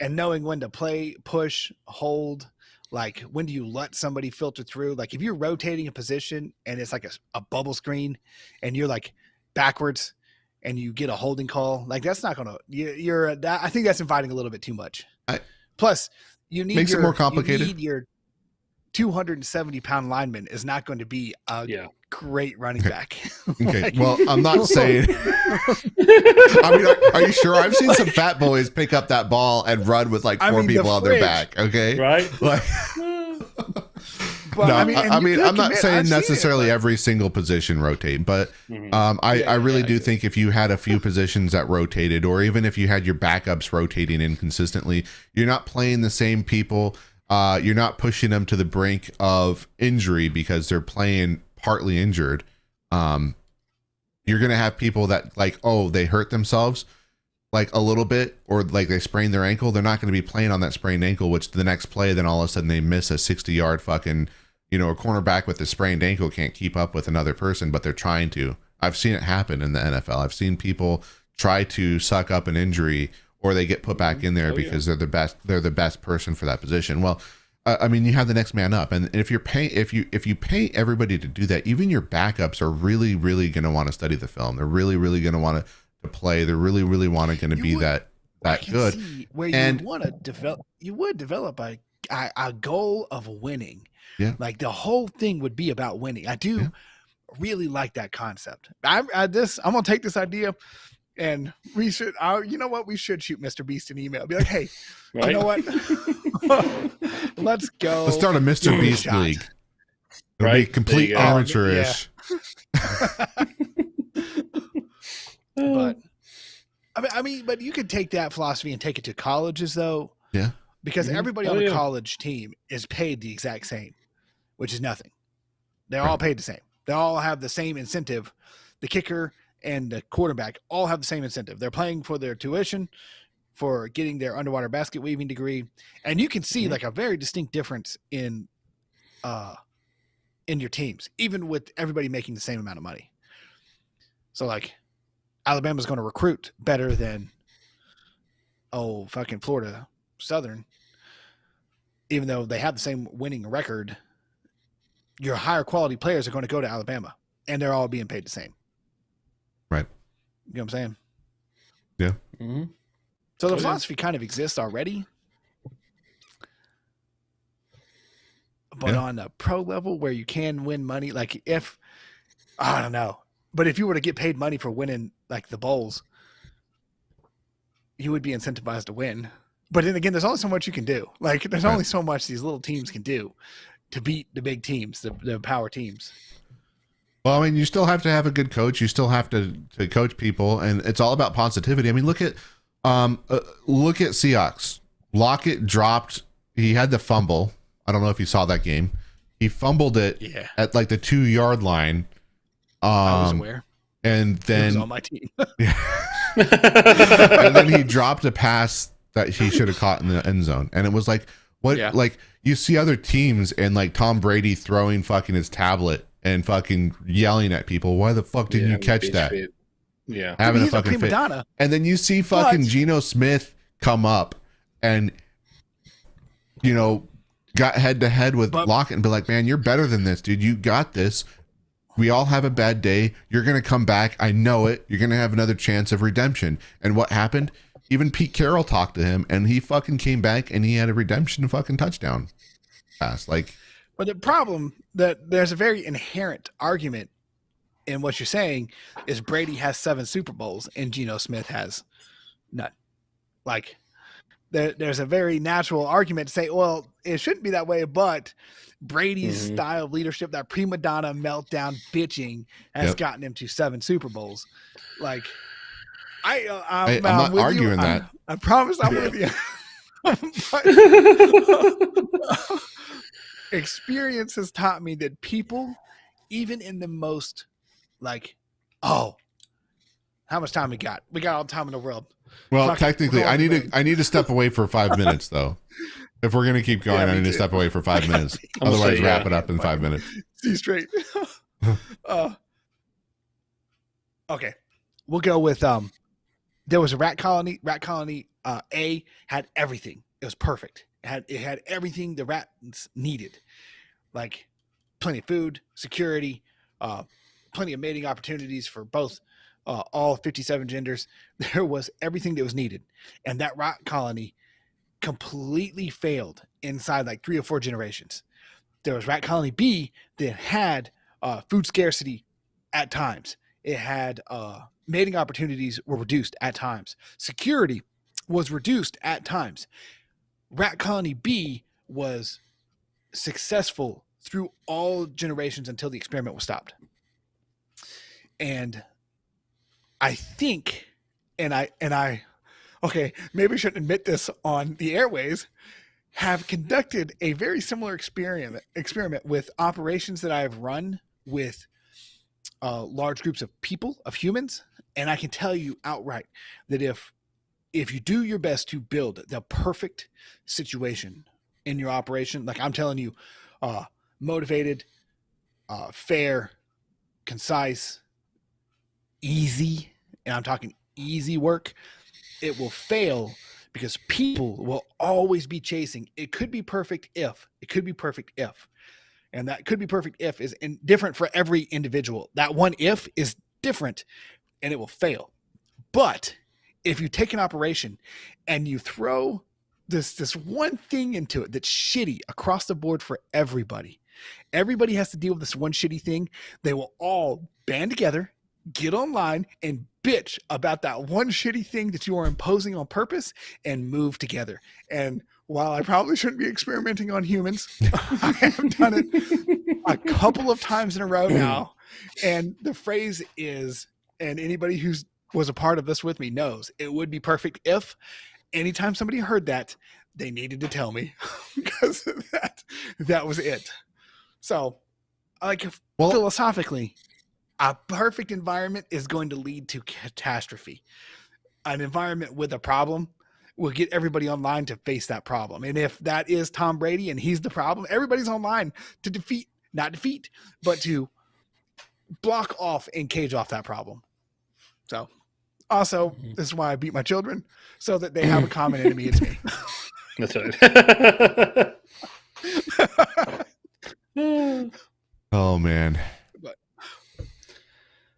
and knowing when to play, push, hold, like when do you let somebody filter through? Like if you're rotating a position and it's like a bubble screen and you're like backwards and you get a holding call, like that's not gonna. I think that's inviting a little bit too much. Plus, you need makes it more complicated. You need your 270-pound lineman is not going to be a great running back. Okay, like, well, I'm not saying. I mean, are you sure? I've seen some fat boys pick up that ball and run with like four people on their back. Okay, right? Like, well, no, I mean, I'm not saying necessarily every single position rotate, but I really do think if you had a few positions that rotated, or even if you had your backups rotating inconsistently, you're not playing the same people. You're not pushing them to the brink of injury because they're playing partly injured. You're going to have people that like, oh, they hurt themselves like a little bit, or like they sprained their ankle. They're not going to be playing on that sprained ankle, which the next play, then all of a sudden they miss a 60-yard fucking, a cornerback with a sprained ankle can't keep up with another person, but they're trying to. I've seen it happen in the NFL. I've seen people try to suck up an injury, or they get put back in there because they're the best person for that position. Well, I mean, you have the next man up, and if you pay everybody to do that, even your backups are really, really going to want to study the film. They're really, really going to want to play. They're really, really going to be that good. Where you want to develop, you would develop a goal of winning. Yeah, like the whole thing would be about winning. I do really like that concept. I'm gonna take this idea. And we should, you know what? We should shoot Mr. Beast an email. Be like, hey, you know what? Let's go. Let's start a Mr. Beast league. It'll be complete amateurish. But I mean, but you could take that philosophy and take it to colleges, though. Yeah. Because everybody on the college team is paid the exact same, which is nothing. They're all paid the same. They all have the same incentive. The kicker and the quarterback all have the same incentive. They're playing for their tuition, for getting their underwater basket weaving degree. And you can see like a very distinct difference in your teams, even with everybody making the same amount of money. So like Alabama's going to recruit better than fucking Florida Southern, even though they have the same winning record. Your higher quality players are going to go to Alabama, and they're all being paid the same. Right. You know what I'm saying? Yeah. Mm-hmm. So the philosophy kind of exists already. But on the pro level where you can win money, like I don't know, but if you were to get paid money for winning like the bowls, you would be incentivized to win. But then again, there's only so much you can do. Like there's only so much these little teams can do to beat the big teams, the power teams. Well, I mean, you still have to have a good coach. You still have to coach people, and it's all about positivity. I mean, look at Seahawks. Lockett dropped. He had the fumble. I don't know if you saw that game. He fumbled it at like the 2-yard line. I was aware. And then he was on my team. And then he dropped a pass that he should have caught in the end zone. And it was like, what? Yeah. Like you see other teams and like Tom Brady throwing fucking his tablet and fucking yelling at people. Why the fuck didn't you catch that? Fit. Yeah. Having a fucking fit. And then you see fucking Geno Smith come up and, got head to head with Lockett and be like, man, you're better than this, dude. You got this. We all have a bad day. You're going to come back. I know it. You're going to have another chance of redemption. And what happened? Even Pete Carroll talked to him and he fucking came back and he had a redemption fucking touchdown pass. Like, but the problem that there's a very inherent argument in what you're saying is Brady has 7 Super Bowls and Geno Smith has none. Like there's a very natural argument to say, well, it shouldn't be that way, but Brady's style of leadership, that prima donna meltdown bitching has gotten him to 7 Super Bowls. Like I'm not arguing that. I promise I'm with you. Experience has taught me that people, even in the most like, how much time we got? We got all the time in the world. Well, technically, I need to step away for 5 minutes though. If we're gonna keep going, I need to step away for 5 minutes. Otherwise, wrap it up in 5 minutes. See straight. Okay, we'll go with there was a rat colony. Rat colony A had everything. It was perfect. It had everything the rats needed, like plenty of food, security, plenty of mating opportunities for both all 57 genders. There was everything that was needed, and that rat colony completely failed inside like 3 or 4 generations. There was rat colony B that had food scarcity at times. It had mating opportunities were reduced at times. Security was reduced at times. Rat colony B was successful through all generations until the experiment was stopped. And I think, and I, okay, maybe I shouldn't admit this on the airways, have conducted a very similar experiment with operations that I have run with large groups of people, of humans. And I can tell you outright that if you do your best to build the perfect situation in your operation, like I'm telling you, motivated, fair, concise, easy, and I'm talking easy work, it will fail because people will always be chasing. It could be perfect if. And that could be perfect if is different for every individual. That one if is different and it will fail. But if you take an operation and you throw this one thing into it that's shitty across the board for everybody has to deal with this one shitty thing. They will all band together, get online, and bitch about that one shitty thing that you are imposing on purpose and move together. And while I probably shouldn't be experimenting on humans, I have done it a couple of times in a row now. And the phrase is, and anybody who's was a part of this with me knows, it would be perfect if anytime somebody heard that, they needed to tell me because that was it. So, like, philosophically, a perfect environment is going to lead to catastrophe. An environment with a problem will get everybody online to face that problem. And if that is Tom Brady and he's the problem, everybody's online to not defeat, but to block off and cage off that problem. So also, this is why I beat my children, so that they have a common enemy. It's me. That's right. Oh, man.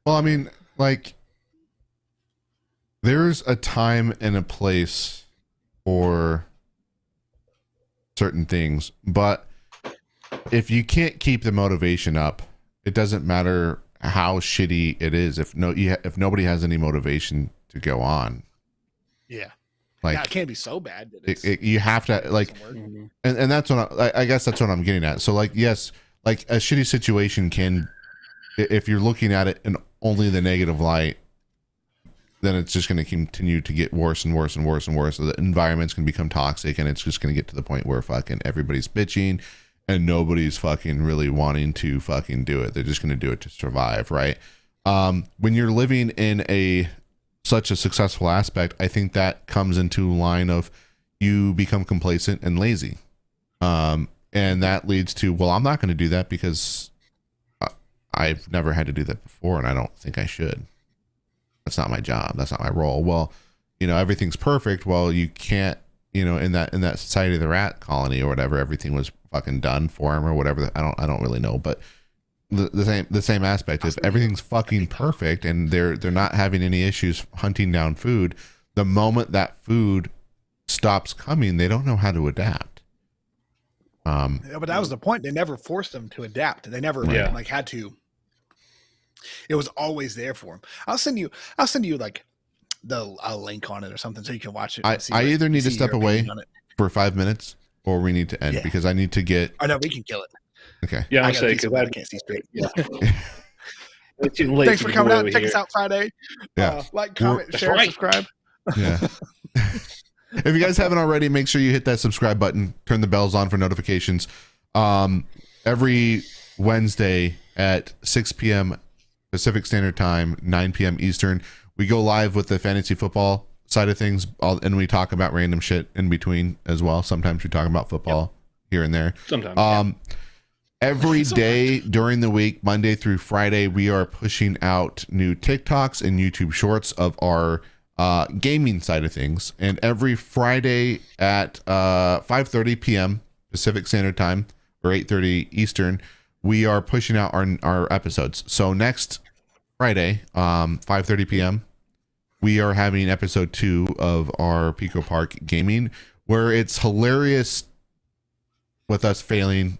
Well, I mean, like, there's a time and a place for certain things, but if you can't keep the motivation up, it doesn't matter how shitty it is. If nobody has any motivation to go on, yeah, like it can't be so bad that you have to like, and that's what I guess that's what I'm getting at. So, like, yes, like a shitty situation can, if you're looking at it in only the negative light, then it's just going to continue to get worse and worse and worse and worse. So the environment's going to become toxic, and it's just going to get to the point where fucking everybody's bitching and nobody's fucking really wanting to fucking do it. They're just going to do it to survive, right? When you're living in such a successful aspect, I think that comes into line of you become complacent and lazy. And that leads to, well, I'm not going to do that because I've never had to do that before, and I don't think I should. That's not my job. That's not my role. Well, everything's perfect. Well, you can't, in that society of the rat colony or whatever, everything was fucking done for him or whatever. I don't really know, but the same aspect is everything's fucking perfect, and they're not having any issues hunting down food. The moment that food stops coming, they don't know how to adapt. Yeah, but that was the point. They never forced them to adapt. They never had to. It was always there for them. I'll send you like a link on it or something so you can watch it. I either need to step away for 5 minutes or we need to end because I need to get. Oh no, we can kill it. Okay. Yeah, I can't see straight. Yeah. Thanks for coming out. Check us out Friday. Yeah. Like, comment, share, subscribe. Yeah. If you guys haven't already, make sure you hit that subscribe button, turn the bells on for notifications. Every Wednesday at 6 p.m. Pacific Standard Time, 9 p.m. Eastern, we go live with the fantasy football side of things, and we talk about random shit in between as well. Sometimes we talk about football here and there. Sometimes. Every day during the week, Monday through Friday, we are pushing out new TikToks and YouTube shorts of our gaming side of things. And every Friday at 5:30 p.m. Pacific Standard Time or 8:30 Eastern, we are pushing out our episodes. So next Friday, 5:30 p.m., we are having episode 2 of our Pico Park Gaming, where it's hilarious with us playing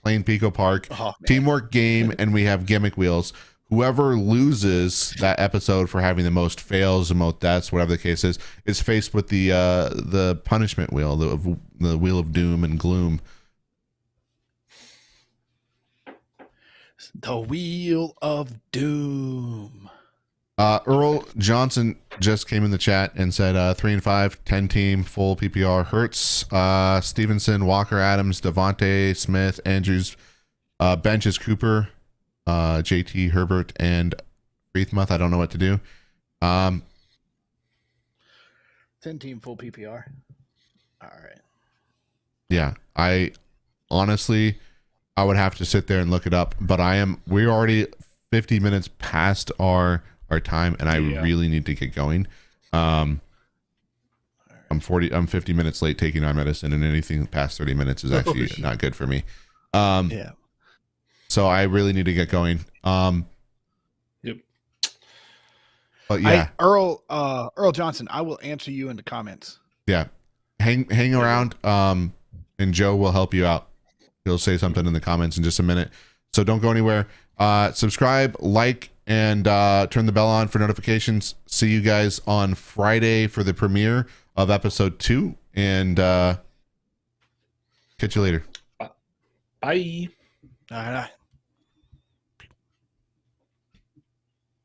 Pico Park, teamwork game, and we have gimmick wheels. Whoever loses that episode for having the most fails, the most deaths, whatever the case is faced with the punishment wheel, the wheel of doom and gloom. The wheel of doom. Earl Johnson just came in the chat and said 3-5, 10 team, full PPR. Hurts, Stevenson, Walker, Adams, Devontae, Smith, Andrews, bench is Cooper, JT, Herbert, and Freethmuth. I don't know what to do. 10 team, full PPR. All right. Yeah, I honestly, I would have to sit there and look it up, but we're already 50 minutes past our time, and I really need to get going. I'm 50 minutes late taking my medicine, and anything past 30 minutes is actually not good for me. Yeah. So I really need to get going. Yep. But yeah, Earl Johnson, I will answer you in the comments. Yeah. Hang around, and Joe will help you out. He'll say something in the comments in just a minute. So don't go anywhere. Subscribe, like, and turn the bell on for notifications. See you guys on Friday for the premiere of episode 2, and catch you later. Bye. All right.